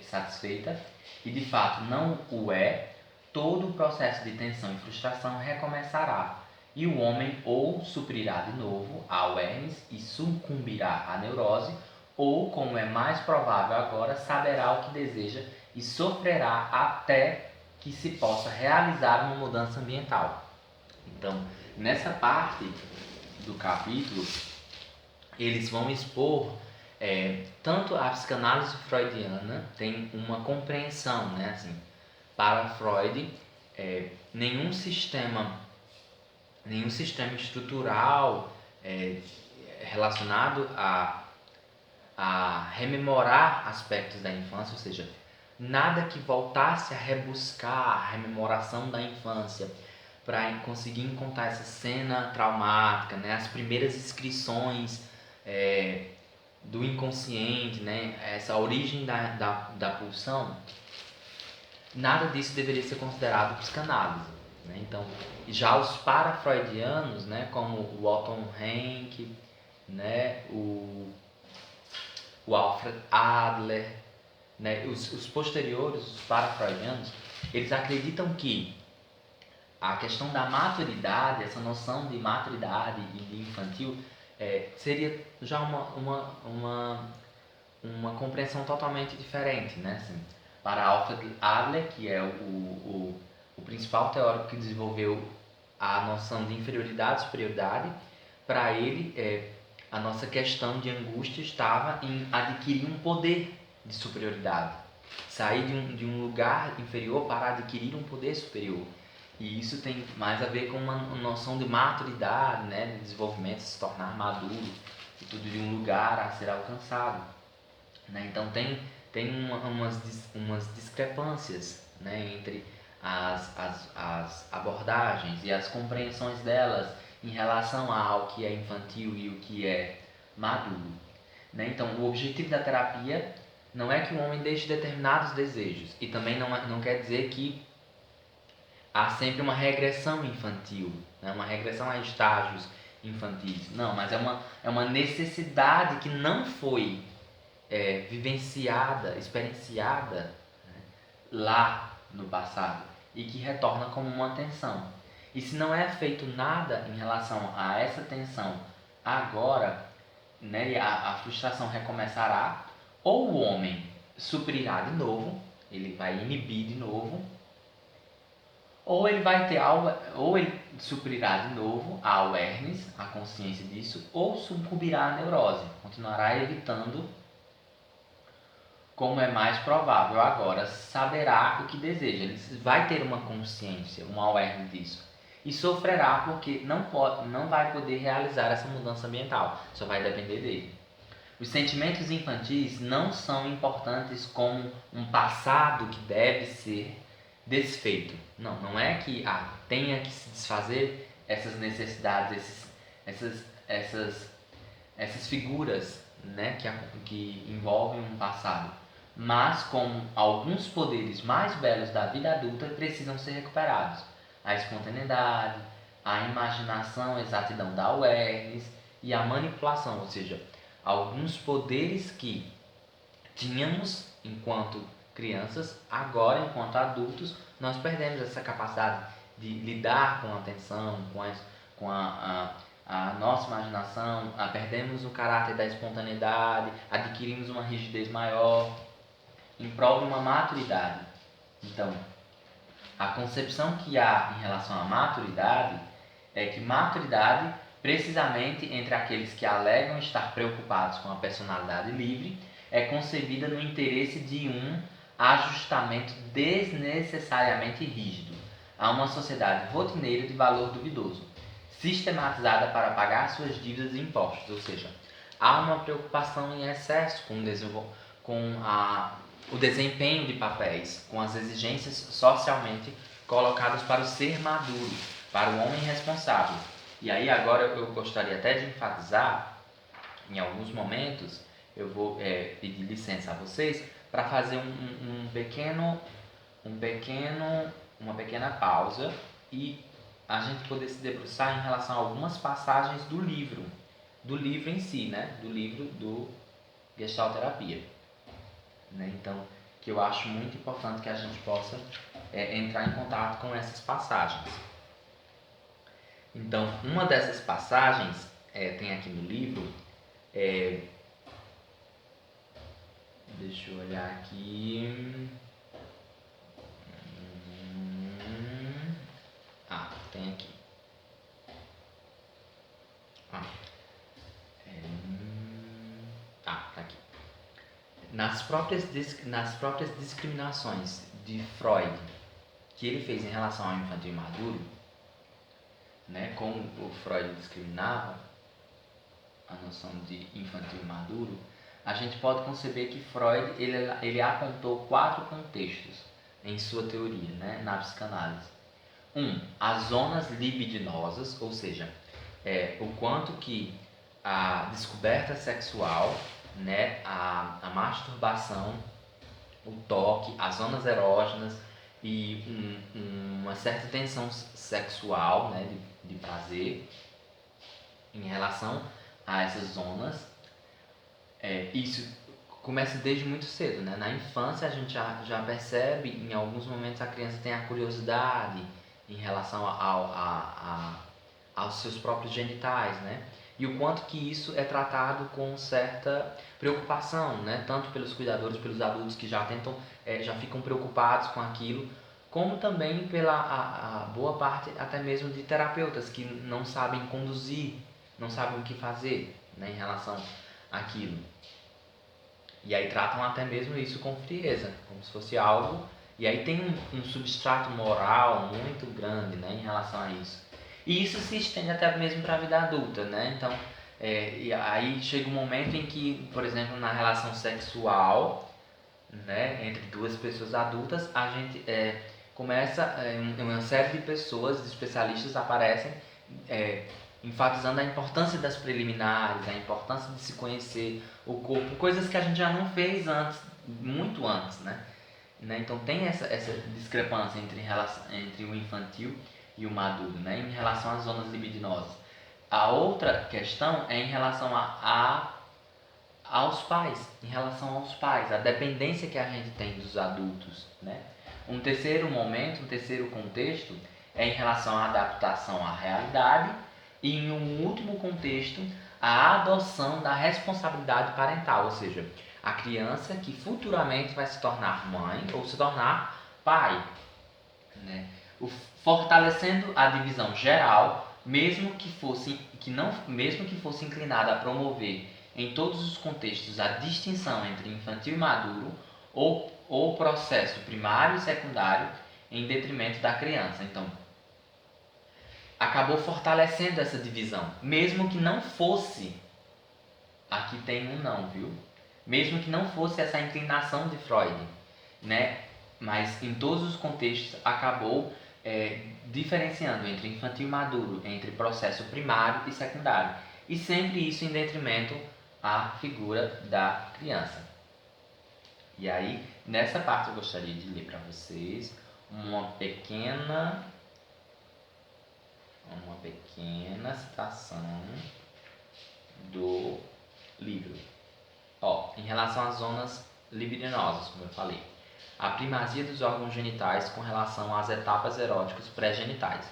satisfeita, e de fato não o é, todo o processo de tensão e frustração recomeçará, e o homem ou suprirá de novo a awareness e sucumbirá à neurose, ou, como é mais provável agora, saberá o que deseja e sofrerá até que se possa realizar uma mudança ambiental. Então, nessa parte do capítulo, eles vão expor tanto a psicanálise freudiana tem uma compreensão, né? Assim, para Freud, nenhum sistema estrutural relacionado a rememorar aspectos da infância, ou seja, nada que voltasse a rebuscar a rememoração da infância para conseguir encontrar essa cena traumática, né? As primeiras inscrições do inconsciente, né? Essa origem da pulsão, nada disso deveria ser considerado psicanálise, né? Então, já os parafreudianos, né? Como o Otto Rank, né? O Alfred Adler, né? Os posteriores, os parafreudianos, eles acreditam que a questão da maturidade, essa noção de maturidade e de infantil, seria já uma compreensão totalmente diferente, né? Assim, para Alfred Adler, que é o principal teórico que desenvolveu a noção de inferioridade e superioridade, para ele, a nossa questão de angústia estava em adquirir um poder de superioridade, sair de um lugar inferior para adquirir um poder superior. E isso tem mais a ver com uma noção de maturidade, né, de desenvolvimento, se tornar maduro, e tudo de um lugar a ser alcançado. Né? Então tem umas discrepâncias, né, entre as abordagens e as compreensões delas em relação ao que é infantil e o que é maduro. Né? Então, o objetivo da terapia não é que o homem deixe determinados desejos, e também não quer dizer que há sempre uma regressão infantil, né? Uma regressão a estágios infantis. Não, mas é uma necessidade que não foi vivenciada, experienciada, né, lá no passado, e que retorna como uma tensão. E se não é feito nada em relação a essa tensão agora, né, a frustração recomeçará, ou o homem suprirá de novo, ele vai inibir de novo, ou ele vai ter ou ele suprirá de novo a awareness, a consciência disso, ou sucumbirá à neurose, continuará evitando, como é mais provável agora, saberá o que deseja, ele vai ter uma consciência, uma awareness disso, e sofrerá porque não vai poder realizar essa mudança ambiental, só vai depender dele. Os sentimentos infantis não são importantes como um passado que deve ser desfeito. Não é que tenha que se desfazer essas necessidades, essas figuras, né, que envolvem um passado, mas como alguns poderes mais belos da vida adulta precisam ser recuperados. A espontaneidade, a imaginação, a exatidão da awareness e a manipulação, ou seja, alguns poderes que tínhamos enquanto crianças, agora enquanto adultos nós perdemos essa capacidade de lidar com a atenção, com a nossa imaginação, perdemos o caráter da espontaneidade, adquirimos uma rigidez maior em prol de uma maturidade. Então, a concepção que há em relação à maturidade é que maturidade, precisamente entre aqueles que alegam estar preocupados com a personalidade livre, é concebida no interesse de um ajustamento desnecessariamente rígido a uma sociedade rotineira de valor duvidoso, sistematizada para pagar suas dívidas e impostos, ou seja, há uma preocupação em excesso com o desempenho de papéis, com as exigências socialmente colocadas para o ser maduro, para o homem responsável. E aí agora eu gostaria até de enfatizar, em alguns momentos, eu vou pedir licença a vocês para fazer uma pequena pausa e a gente poder se debruçar em relação a algumas passagens do livro em si, né? Do livro do Gestalt Terapia. Né? Então, que eu acho muito importante que a gente possa entrar em contato com essas passagens. Então, uma dessas passagens tem aqui no livro, deixa eu olhar aqui, tem aqui, tá aqui. Nas próprias discriminações de Freud, que ele fez em relação ao infantil maduro, né, como o Freud discriminava a noção de infantil maduro, a gente pode conceber que Freud ele apontou 4 contextos em sua teoria, né, na psicanálise. As zonas libidinosas, ou seja, o quanto que a descoberta sexual, né, a masturbação, o toque, as zonas erógenas e uma certa tensão sexual, né, de prazer em relação a essas zonas. Isso começa desde muito cedo, né? Na infância a gente já percebe, em alguns momentos a criança tem a curiosidade em relação aos seus próprios genitais, né? E o quanto que isso é tratado com certa preocupação, né? Tanto pelos cuidadores, pelos adultos que já tentam, já ficam preocupados com aquilo, como também pela a boa parte até mesmo de terapeutas que não sabem conduzir, não sabem o que fazer, né, em relação àquilo. E aí tratam até mesmo isso com frieza, como se fosse algo. E aí tem um substrato moral muito grande, né, em relação a isso. E isso se estende até mesmo para a vida adulta, né? Então, e aí chega um momento em que, por exemplo, na relação sexual, né, entre duas pessoas adultas, a gente começa, uma série de pessoas, de especialistas aparecem é, enfatizando a importância das preliminares, a importância de se conhecer o corpo, coisas que a gente já não fez antes, muito antes, né? Então tem essa discrepância entre o infantil e o maduro, né? Em relação às zonas libidinosas. A outra questão é em relação aos pais, em relação aos pais, a dependência que a gente tem dos adultos, né? Um terceiro momento, um terceiro contexto é em relação à adaptação à realidade e em um último contexto, a adoção da responsabilidade parental, ou seja, a criança que futuramente vai se tornar mãe ou se tornar pai, né? Fortalecendo a divisão geral, mesmo que fosse inclinada a promover em todos os contextos a distinção entre infantil e maduro ou processo primário e secundário em detrimento da criança. Então, acabou fortalecendo essa divisão, mesmo que não fosse, aqui tem um não, viu? Mesmo que não fosse essa inclinação de Freud, né? Mas em todos os contextos acabou diferenciando entre infantil e maduro, entre processo primário e secundário, e sempre isso em detrimento à figura da criança. E aí, nessa parte eu gostaria de ler para vocês uma pequena citação do livro. Em relação às zonas libidinosas, como eu falei, a primazia dos órgãos genitais com relação às etapas eróticas pré-genitais.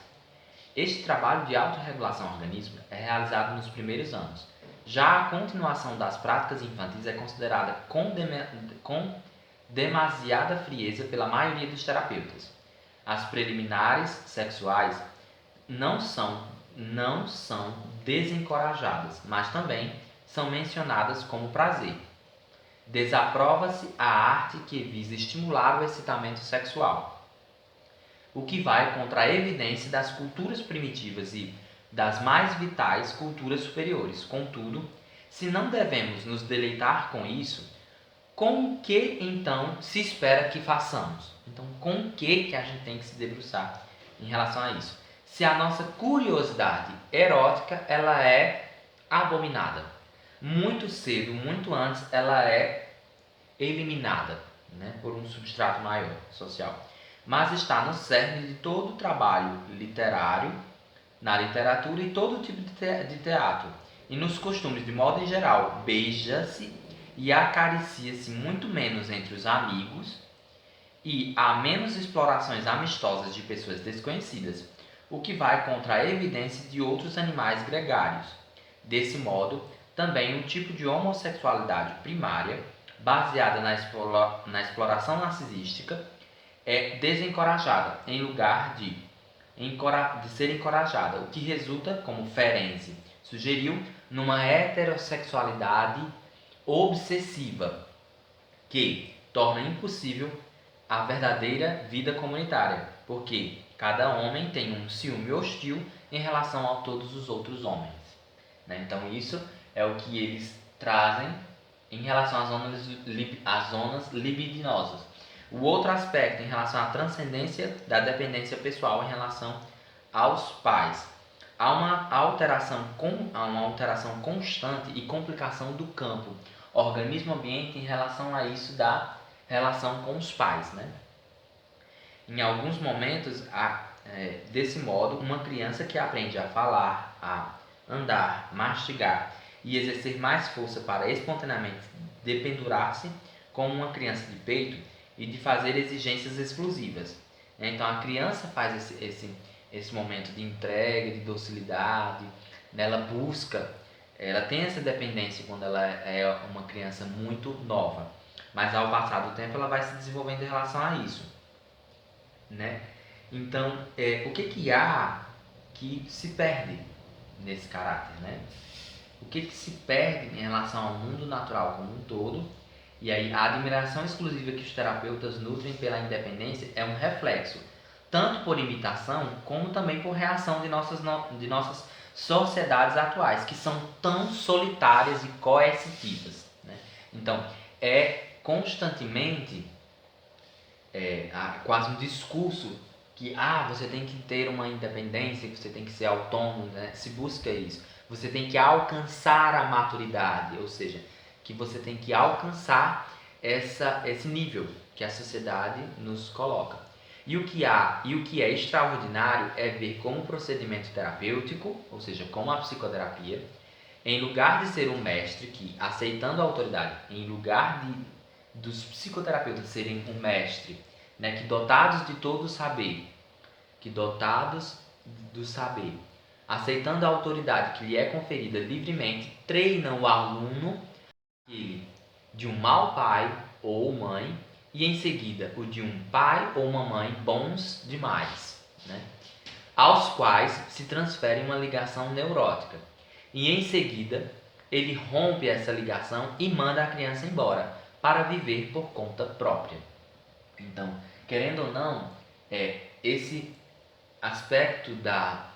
Este trabalho de autorregulação do organismo é realizado nos primeiros anos. Já a continuação das práticas infantis é considerada com demasiada frieza pela maioria dos terapeutas. As preliminares sexuais não são desencorajadas, mas também são mencionadas como prazer. Desaprova-se a arte que visa estimular o excitamento sexual, o que vai contra a evidência das culturas primitivas e das mais vitais culturas superiores. Contudo, se não devemos nos deleitar com isso, com o que então se espera que façamos? Então, com o que a gente tem que se debruçar em relação a isso? Se a nossa curiosidade erótica ela é abominada, muito cedo, muito antes, ela é eliminada, né, por um substrato maior social. Mas está no cerne de todo o trabalho literário, na literatura e todo tipo de teatro. E nos costumes, de modo em geral, beija-se e acaricia-se muito menos entre os amigos e há menos explorações amistosas de pessoas desconhecidas, o que vai contra a evidência de outros animais gregários. Desse modo, também um tipo de homossexualidade primária, baseada na exploração narcisística, é desencorajada, em lugar de ser encorajada, o que resulta, como Ferenczi sugeriu, numa heterossexualidade obsessiva, que torna impossível a verdadeira vida comunitária, porque cada homem tem um ciúme hostil em relação a todos os outros homens, né? Então isso é o que eles trazem em relação às zonas libidinosas. O outro aspecto em relação à transcendência da dependência pessoal em relação aos pais. Há uma alteração constante e complicação do campo organismo-ambiente em relação a isso da relação com os pais, né? Em alguns momentos, desse modo, uma criança que aprende a falar, a andar, mastigar e exercer mais força para espontaneamente dependurar-se como uma criança de peito e de fazer exigências exclusivas, Então a criança faz esse momento de entrega, de docilidade, né? Ela tem essa dependência quando ela é uma criança muito nova, mas ao passar do tempo ela vai se desenvolvendo em relação a isso, né? Então, o que há que se perde nesse caráter, né? O que se perde em relação ao mundo natural como um todo? E aí a admiração exclusiva que os terapeutas nutrem pela independência é um reflexo, tanto por imitação, como também por reação de nossas sociedades atuais, que são tão solitárias e coercitivas, né? Então, é constantemente quase um discurso que você tem que ter uma independência, que você tem que ser autônomo, né? Se busca isso. Você tem que alcançar a maturidade, ou seja, que você tem que alcançar esse nível que a sociedade nos coloca. E o que é extraordinário é ver como o procedimento terapêutico, ou seja, como a psicoterapia, em lugar de ser um mestre que, aceitando a autoridade, em lugar dos psicoterapeutas serem um mestre, né, que dotados de todo o saber, que dotados do saber, aceitando a autoridade que lhe é conferida livremente, treinam o aluno de um mau pai ou mãe e em seguida o de um pai ou uma mãe bons demais, né? Aos quais se transfere uma ligação neurótica. E em seguida ele rompe essa ligação e manda a criança embora para viver por conta própria. Então, querendo ou não, esse aspecto da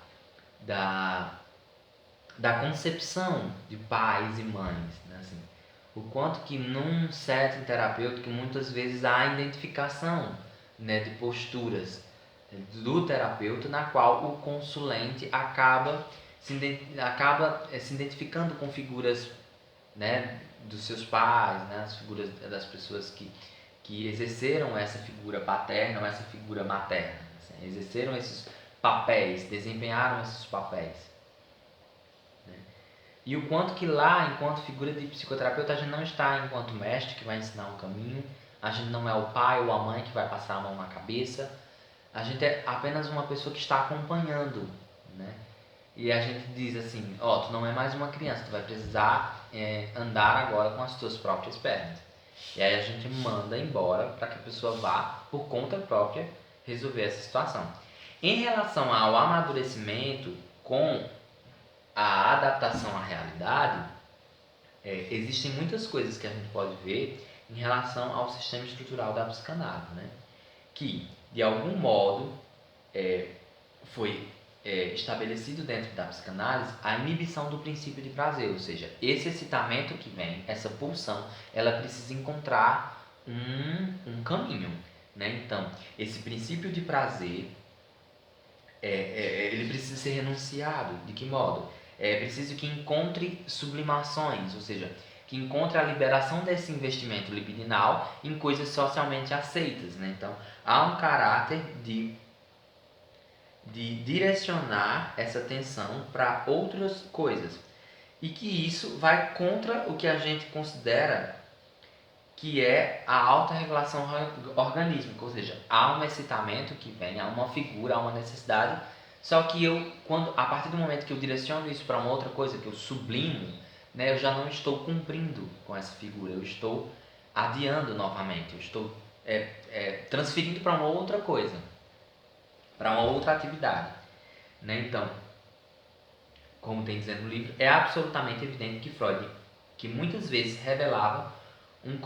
concepção de pais e mães, né? Assim, o quanto que num setting terapêutico muitas vezes há identificação, né, de posturas do terapeuta na qual o consulente acaba se identificando com figuras, né, dos seus pais, né, as figuras das pessoas que exerceram essa figura paterna ou essa figura materna, assim, exerceram esses papéis, desempenharam esses papéis, né? E o quanto que lá, enquanto figura de psicoterapeuta, a gente não está enquanto mestre que vai ensinar um caminho, a gente não é o pai ou a mãe que vai passar a mão na cabeça, a gente é apenas uma pessoa que está acompanhando, né? E a gente diz assim, tu não é mais uma criança, tu vai precisar andar agora com as tuas próprias pernas. E aí a gente manda embora para que a pessoa vá, por conta própria, resolver essa situação. Em relação ao amadurecimento com a adaptação à realidade, existem muitas coisas que a gente pode ver em relação ao sistema estrutural da psicanálise, né? Que, de algum modo, foi estabelecido dentro da psicanálise a inibição do princípio de prazer, ou seja, esse excitamento que vem, essa pulsão, ela precisa encontrar um caminho, né? Então, esse princípio de prazer, ele precisa ser renunciado. De que modo? É preciso que encontre sublimações, ou seja, que encontre a liberação desse investimento libidinal em coisas socialmente aceitas, né? Então, há um caráter de direcionar essa atenção para outras coisas. E que isso vai contra o que a gente considera que é a autorregulação organísmica, ou seja, há um excitamento que vem, há uma figura, há uma necessidade, só que a partir do momento que eu direciono isso para uma outra coisa, que eu sublimo, né, eu já não estou cumprindo com essa figura, eu estou adiando novamente, eu estou transferindo para uma outra coisa, para uma outra atividade, né? Então, como tem dizendo no livro, é absolutamente evidente que Freud, que muitas vezes revelava um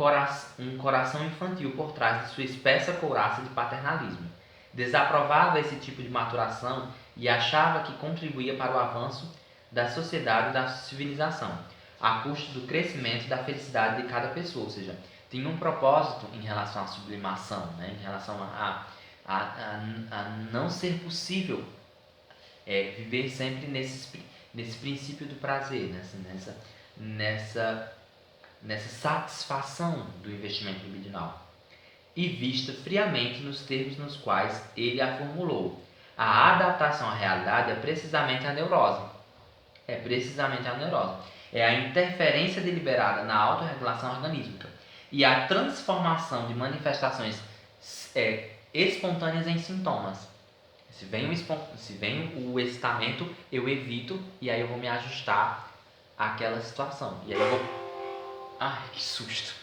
coração infantil por trás de sua espessa couraça de paternalismo, desaprovava esse tipo de maturação e achava que contribuía para o avanço da sociedade e da civilização, a custo do crescimento e da felicidade de cada pessoa, ou seja, tinha um propósito em relação à sublimação, né? Em relação a não ser possível viver sempre nesse princípio do prazer, nessa satisfação do investimento libidinal, e vista friamente nos termos nos quais ele a formulou. A adaptação à realidade é precisamente a neurose. É a interferência deliberada na autorregulação organísmica e a transformação de manifestações espontâneas em sintomas. Se vem o excitamento, eu evito e aí eu vou me ajustar àquela situação. E aí eu vou... Ai, que susto!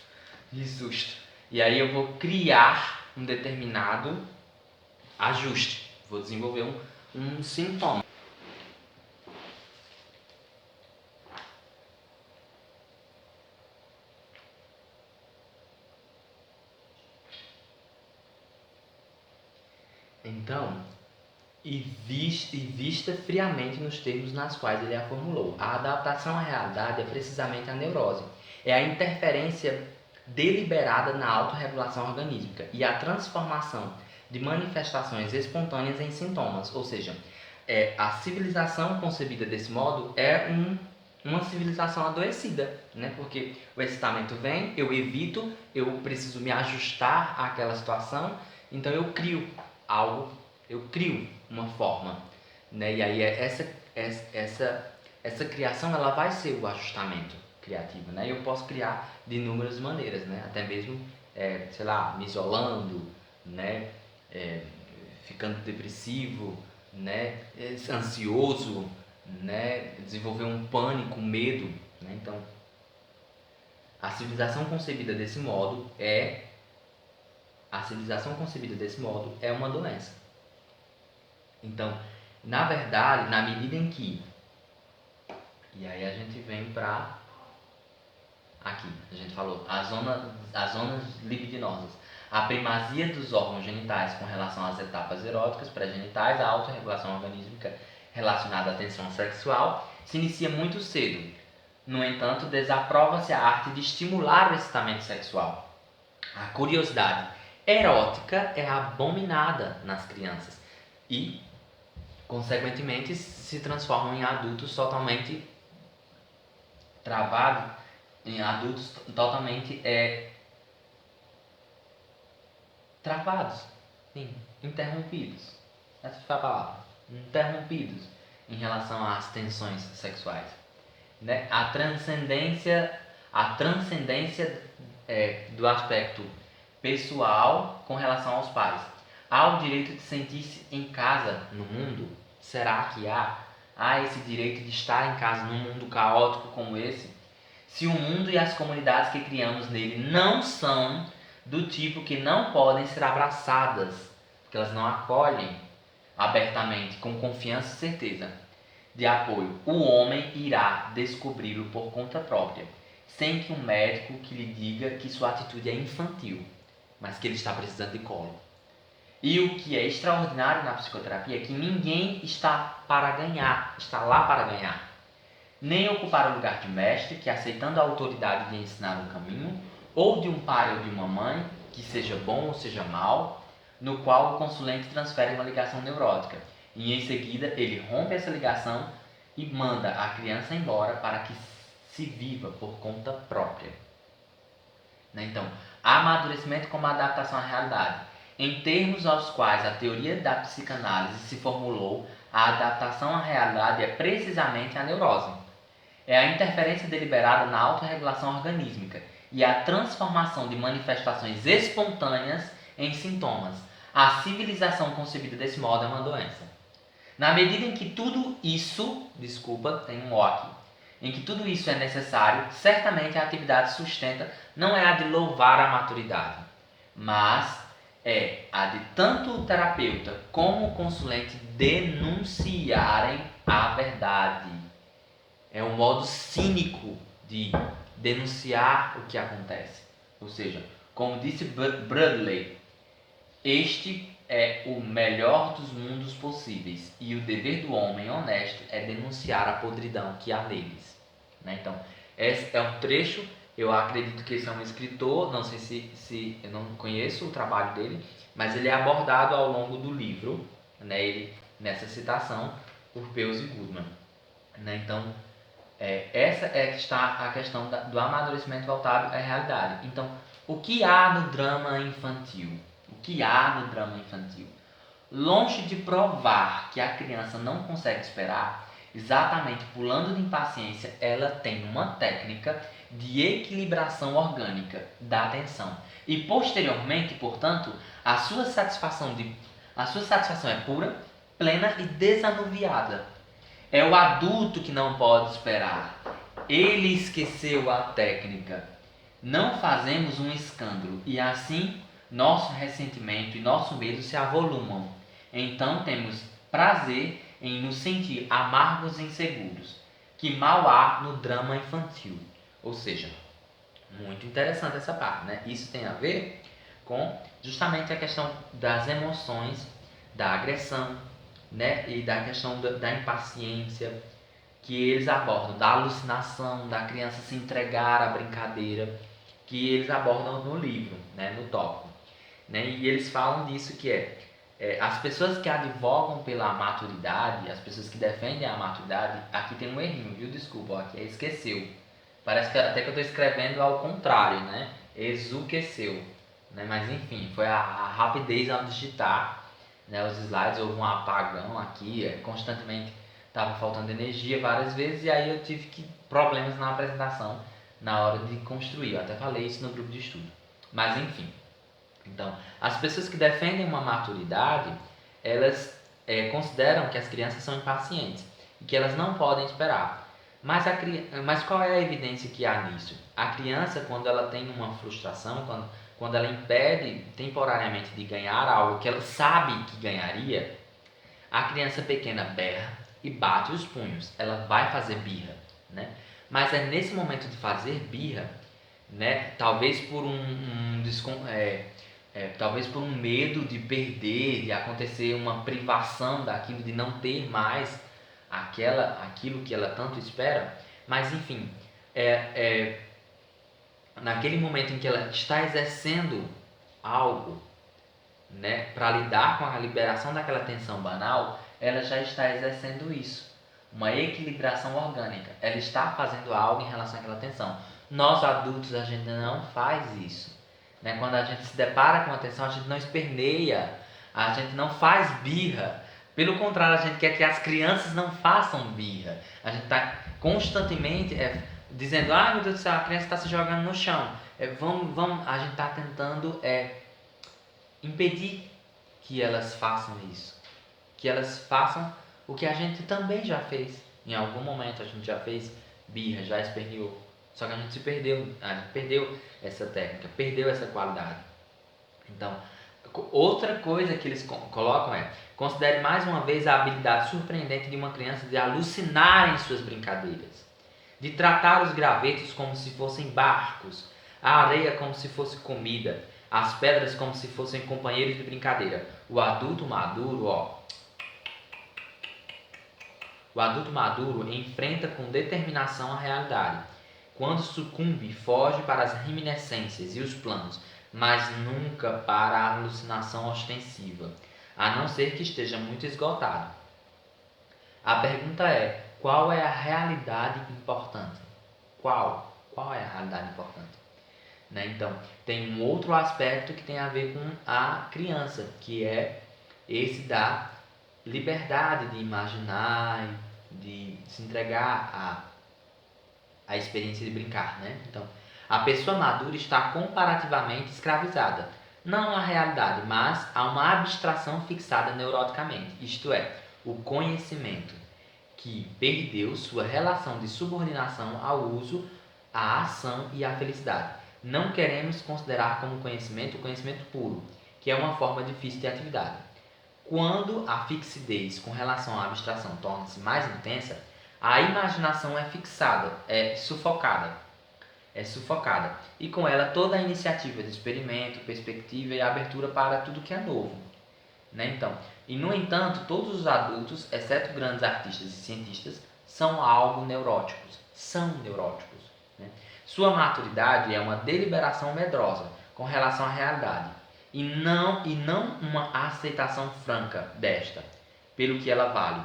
Que susto! E aí eu vou criar um determinado ajuste. Vou desenvolver um sintoma. Então, e vista friamente nos termos nas quais ele a formulou. A adaptação à realidade é precisamente a neurose. É a interferência deliberada na autorregulação organísmica e a transformação de manifestações espontâneas em sintomas. Ou seja, a civilização concebida desse modo é uma civilização adoecida, né? Porque o excitamento vem, eu evito, eu preciso me ajustar àquela situação, então eu crio algo, eu crio uma forma, né? E aí essa criação ela vai ser o ajustamento criativo, né? Eu posso criar de inúmeras maneiras, né? Até mesmo, sei lá, me isolando, né? Ficando depressivo, né? Ansioso, né? Desenvolver um pânico, um medo, né? Então, a civilização concebida desse modo é uma doença. Então, na verdade, na medida em que... E aí a gente vem para... Aqui, a gente falou, as zonas libidinosas. A primazia dos órgãos genitais com relação às etapas eróticas pré-genitais, a autorregulação organísmica relacionada à tensão sexual, se inicia muito cedo. No entanto, desaprova-se a arte de estimular o excitamento sexual. A curiosidade erótica é abominada nas crianças e, consequentemente, se transformam em adultos totalmente travados, em adultos totalmente travados, sim, interrompidos. Essa foi a palavra. Interrompidos em relação às tensões sexuais, né? A transcendência do aspecto pessoal com relação aos pais. Há o direito de sentir-se em casa no mundo? Será que há esse direito de estar em casa num mundo caótico como esse? Se o mundo e as comunidades que criamos nele não são do tipo que não podem ser abraçadas, porque elas não acolhem abertamente, com confiança e certeza de apoio, o homem irá descobri-lo por conta própria, sem que um médico que lhe diga que sua atitude é infantil, mas que ele está precisando de colo. E o que é extraordinário na psicoterapia é que ninguém está lá para ganhar. Nem ocupar o lugar de mestre, que aceitando a autoridade de ensinar um caminho, ou de um pai ou de uma mãe, que seja bom ou seja mal, no qual o consulente transfere uma ligação neurótica. E em seguida ele rompe essa ligação e manda a criança embora para que se viva por conta própria. Então, amadurecimento como adaptação à realidade. Em termos aos quais a teoria da psicanálise se formulou, a adaptação à realidade é precisamente a neurose. É a interferência deliberada na autorregulação organísmica e a transformação de manifestações espontâneas em sintomas. A civilização concebida desse modo é uma doença. Na medida em que tudo isso, tem um O aqui, em que tudo isso é necessário, certamente a atividade sustenta não é a de louvar a maturidade, mas é a de tanto o terapeuta como o consulente denunciarem a verdade. É um modo cínico de denunciar o que acontece. Ou seja, como disse Bradley, este é o melhor dos mundos possíveis e o dever do homem honesto é denunciar a podridão que há neles. Né? Então, esse é um trecho. Eu acredito que esse é um escritor, não sei se eu não conheço o trabalho dele, mas ele é abordado ao longo do livro, né? Nessa citação por Peirce e Goodman. Né? Então, essa é que está a questão do amadurecimento voltado à realidade. Então, o que há no drama infantil? Longe de provar que a criança não consegue esperar, exatamente pulando de impaciência, ela tem uma técnica de equilibração orgânica da atenção. E posteriormente, portanto, a sua satisfação é pura, plena e desanuviada. É o adulto que não pode esperar. Ele esqueceu a técnica. Não fazemos um escândalo e assim nosso ressentimento e nosso medo se avolumam. Então temos prazer em nos sentir amargos e inseguros, que mal há no drama infantil. Ou seja, muito interessante essa parte, né? Isso tem a ver com justamente a questão das emoções, da agressão, né? E da questão da impaciência que eles abordam, da alucinação, da criança se entregar à brincadeira, que eles abordam no livro, né? No tópico. Né? E eles falam disso que as pessoas que advogam pela maturidade, as pessoas que defendem a maturidade, aqui tem um errinho, viu? Desculpa, ó, aqui é esqueceu. Parece que até que eu estou escrevendo ao contrário, né? Exuqueceu. Né? Mas enfim, foi a rapidez ao digitar, né, os slides, houve um apagão aqui, constantemente estava faltando energia várias vezes e aí eu tive problemas na apresentação na hora de construir. Eu até falei isso no grupo de estudo. Mas enfim. Então, as pessoas que defendem uma maturidade, elas consideram que as crianças são impacientes e que elas não podem esperar. Mas qual é a evidência que há nisso? A criança, quando ela tem uma frustração, quando ela impede temporariamente de ganhar algo que ela sabe que ganharia, a criança pequena berra e bate os punhos. Ela vai fazer birra, né? Mas é nesse momento de fazer birra, né? Talvez por talvez por um medo de perder, de acontecer uma privação daquilo, de não ter mais aquilo que ela tanto espera. Mas enfim, naquele momento em que ela está exercendo algo, né, para lidar com a liberação daquela tensão banal, ela já está exercendo isso, uma equilibração orgânica. Ela está fazendo algo em relação àquela tensão. Nós adultos, a gente não faz isso. Né? Quando a gente se depara com a tensão, a gente não esperneia, a gente não faz birra. Pelo contrário, a gente quer que as crianças não façam birra. A gente está constantemente dizendo, ah, meu Deus do céu, a criança está se jogando no chão. A gente está tentando impedir que elas façam isso. Que elas façam o que a gente também já fez. Em algum momento a gente já fez birra, já esperneou. Só que a gente se perdeu, a gente perdeu essa técnica, perdeu essa qualidade. Então, outra coisa que eles colocam considere mais uma vez a habilidade surpreendente de uma criança de alucinar em suas brincadeiras, de tratar os gravetos como se fossem barcos, a areia como se fosse comida, as pedras como se fossem companheiros de brincadeira. O adulto maduro enfrenta com determinação a realidade. Quando sucumbe, foge para as reminiscências e os planos, mas nunca para a alucinação ostensiva, a não ser que esteja muito esgotado. A pergunta é, qual é a realidade importante? Qual é a realidade importante? Né? Então, tem um outro aspecto que tem a ver com a criança, que é esse da liberdade de imaginar, de se entregar à experiência de brincar. Né? Então, a pessoa madura está comparativamente escravizada, não à realidade, mas a uma abstração fixada neuroticamente, isto é, o conhecimento, que perdeu sua relação de subordinação ao uso, à ação e à felicidade. Não queremos considerar como conhecimento o conhecimento puro, que é uma forma difícil de atividade. Quando a fixidez com relação à abstração torna-se mais intensa, a imaginação é fixada, é sufocada. E com ela toda a iniciativa de experimento, perspectiva e abertura para tudo que é novo. Né? Então, e no entanto, todos os adultos, exceto grandes artistas e cientistas, são algo neuróticos. Né? Sua maturidade é uma deliberação medrosa com relação à realidade e não uma aceitação franca desta, pelo que ela vale.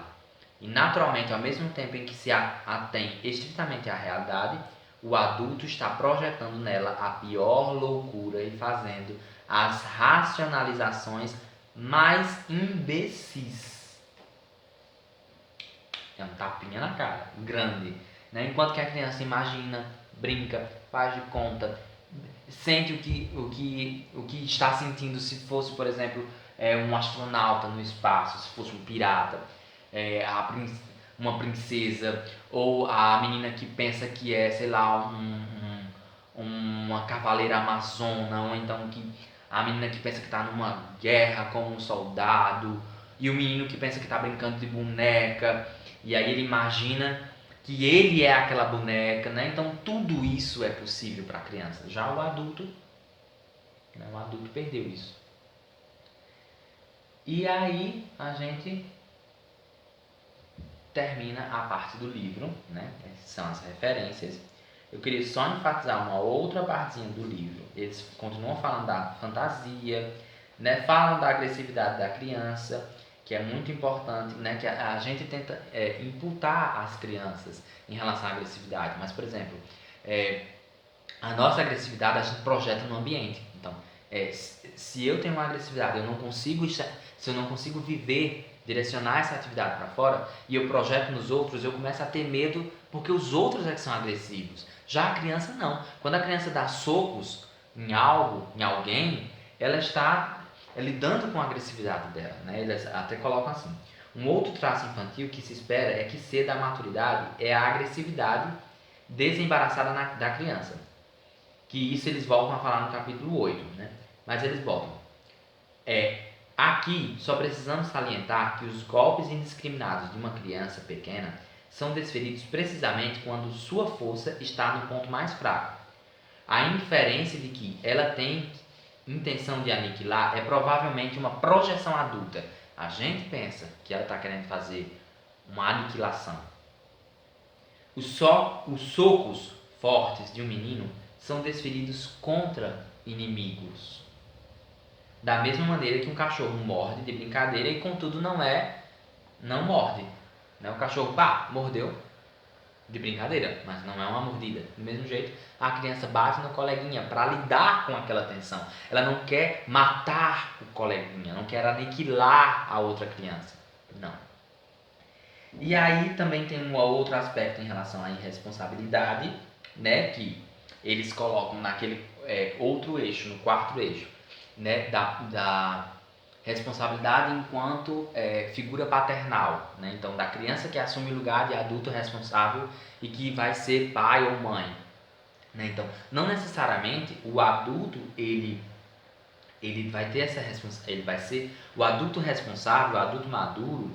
E naturalmente, ao mesmo tempo em que se atém estritamente à realidade, o adulto está projetando nela a pior loucura e fazendo as racionalizações mais imbecis. É um tapinha na cara, grande. Né? Enquanto que a criança imagina, brinca, faz de conta, sente o que está sentindo se fosse, por exemplo, um astronauta no espaço, se fosse um pirata, uma princesa, ou a menina que pensa que é, sei lá, uma cavaleira amazona, ou então a menina que pensa que está numa guerra como um soldado, e o menino que pensa que está brincando de boneca, e aí ele imagina que ele é aquela boneca, né? Então tudo isso é possível para a criança. Já o adulto, né? O adulto perdeu isso. E aí a gente termina a parte do livro, né? Essas são as referências. Eu queria só enfatizar uma outra partezinha do livro. Eles continuam falando da fantasia, né? Falam da agressividade da criança, que é muito importante, né? Que a gente tenta imputar às crianças em relação à agressividade. Mas, por exemplo, a nossa agressividade a gente projeta no ambiente. Então, se eu tenho uma agressividade, se eu não consigo viver, direcionar essa atividade para fora e eu projeto nos outros, eu começo a ter medo porque os outros é que são agressivos. Já a criança não. Quando a criança dá socos em algo, em alguém, ela está lidando com a agressividade dela, né? Eles até colocam assim. Um outro traço infantil que se espera é que ceda à maturidade é a agressividade desembaraçada da criança. Que isso eles voltam a falar no capítulo 8, né? Mas eles botam. Aqui só precisamos salientar que os golpes indiscriminados de uma criança pequena são desferidos precisamente quando sua força está no ponto mais fraco. A inferência de que ela tem intenção de aniquilar é provavelmente uma projeção adulta. A gente pensa que ela está querendo fazer uma aniquilação. Os socos fortes de um menino são desferidos contra inimigos. Da mesma maneira que um cachorro morde de brincadeira e contudo não morde. Né? O cachorro, mordeu de brincadeira, mas não é uma mordida. Do mesmo jeito, a criança bate no coleguinha para lidar com aquela tensão. Ela não quer matar o coleguinha, não quer aniquilar a outra criança. Não. E aí também tem um outro aspecto em relação à irresponsabilidade, né, que eles colocam naquele outro eixo, no quarto eixo, né, da responsabilidade enquanto figura paternal, né, então da criança que assume o lugar de adulto responsável e que vai ser pai ou mãe, né, então não necessariamente o adulto ele vai ter essa responsabilidade, ele vai ser o adulto responsável, o adulto maduro,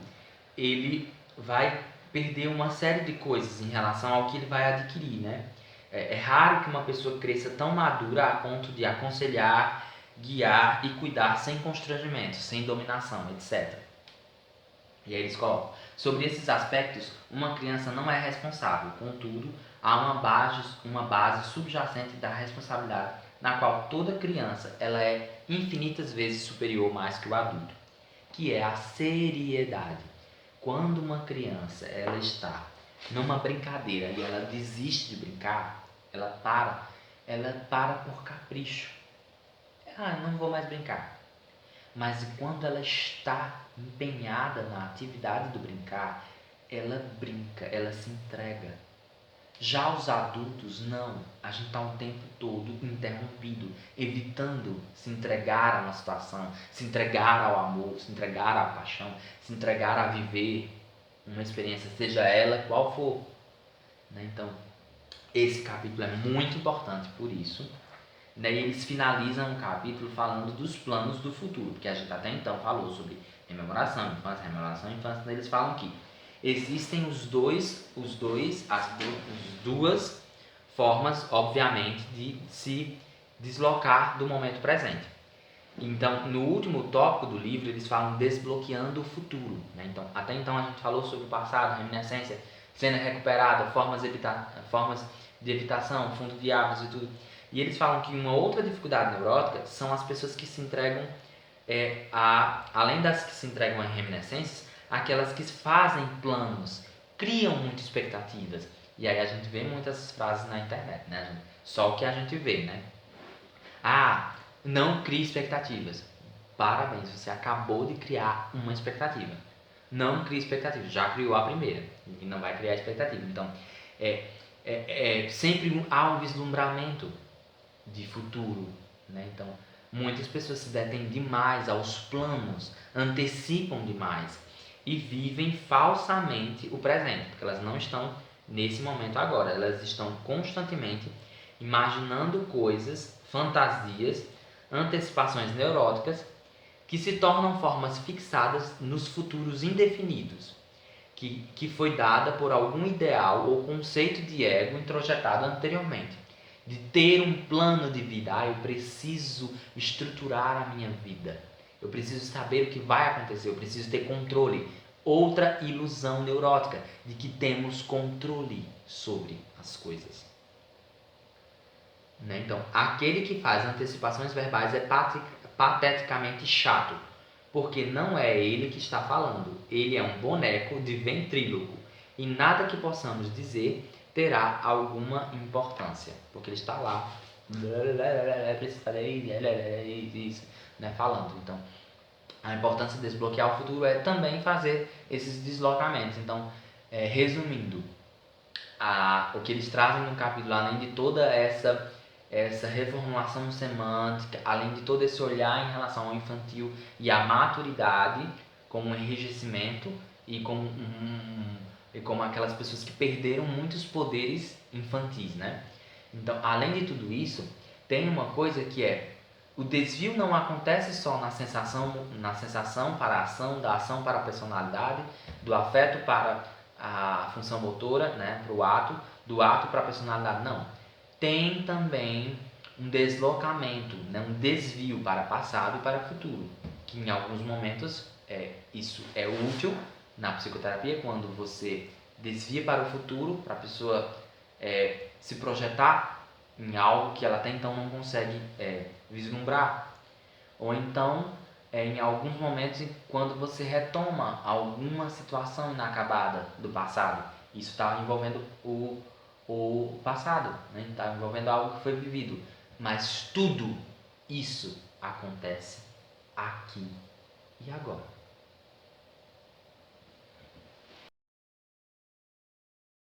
ele vai perder uma série de coisas em relação ao que ele vai adquirir, né? É raro que uma pessoa cresça tão madura a ponto de aconselhar, guiar e cuidar sem constrangimento, sem dominação, etc. E aí eles colocam, sobre esses aspectos, uma criança não é responsável, contudo, há uma base subjacente da responsabilidade, na qual toda criança ela é infinitas vezes superior mais que o adulto, que é a seriedade. Quando uma criança ela está numa brincadeira e ela desiste de brincar, ela para por capricho. Não vou mais brincar. Mas quando ela está empenhada na atividade do brincar, ela brinca, ela se entrega. Já os adultos, não. A gente está o tempo todo interrompido, evitando se entregar a uma situação, se entregar ao amor, se entregar à paixão, se entregar a viver uma experiência, seja ela qual for. Né? Então, esse capítulo é muito importante por isso. Daí eles finalizam o capítulo falando dos planos do futuro, porque a gente até então falou sobre rememoração, infância, eles falam que existem as duas formas, obviamente, de se deslocar do momento presente. Então, no último tópico do livro, eles falam desbloqueando o futuro. Né? Então, até então a gente falou sobre o passado, reminiscência, cena recuperada, formas de evitação, fundo de hábitos e tudo. E eles falam que uma outra dificuldade neurótica são as pessoas que se entregam, além das que se entregam a reminiscências, aquelas que fazem planos, criam muitas expectativas. E aí a gente vê muitas frases na internet, né, gente? Só o que a gente vê, né? Não crie expectativas. Parabéns, você acabou de criar uma expectativa. não cria expectativa. Já criou a primeira e não vai criar expectativa. Então, sempre há um vislumbramento de futuro, né? Então, muitas pessoas se detêm demais aos planos, antecipam demais e vivem falsamente o presente, porque elas não estão nesse momento agora, elas estão constantemente imaginando coisas, fantasias, antecipações neuróticas que se tornam formas fixadas nos futuros indefinidos, que foi dada por algum ideal ou conceito de ego introjetado anteriormente. De ter um plano de vida. Eu preciso estruturar a minha vida. Eu preciso saber o que vai acontecer. Eu preciso ter controle. Outra ilusão neurótica de que temos controle sobre as coisas. Né? Então, aquele que faz antecipações verbais é pateticamente chato, porque não é ele que está falando, ele é um boneco de ventríloco e nada que possamos dizer terá alguma importância, porque ele está lá, preciso fazer isso, né, falando. Então, a importância de desbloquear o futuro é também fazer esses deslocamentos. Então, resumindo, o que eles trazem no capítulo, além de toda essa reformulação semântica, além de todo esse olhar em relação ao infantil e à maturidade como um enrijecimento e como aquelas pessoas que perderam muitos poderes infantis, né? Então, além de tudo isso, tem uma coisa que é: o desvio não acontece só na sensação para a ação, da ação para a personalidade, do afeto para a função motora, né, para o ato, do ato para a personalidade, não. Tem também um deslocamento, né, um desvio para passado e para futuro, que em alguns momentos isso é útil na psicoterapia, quando você desvia para o futuro, para a pessoa se projetar em algo que ela até então não consegue vislumbrar. Ou então, em alguns momentos, quando você retoma alguma situação inacabada do passado, isso está envolvendo o passado, né? Está envolvendo algo que foi vivido. Mas tudo isso acontece aqui e agora.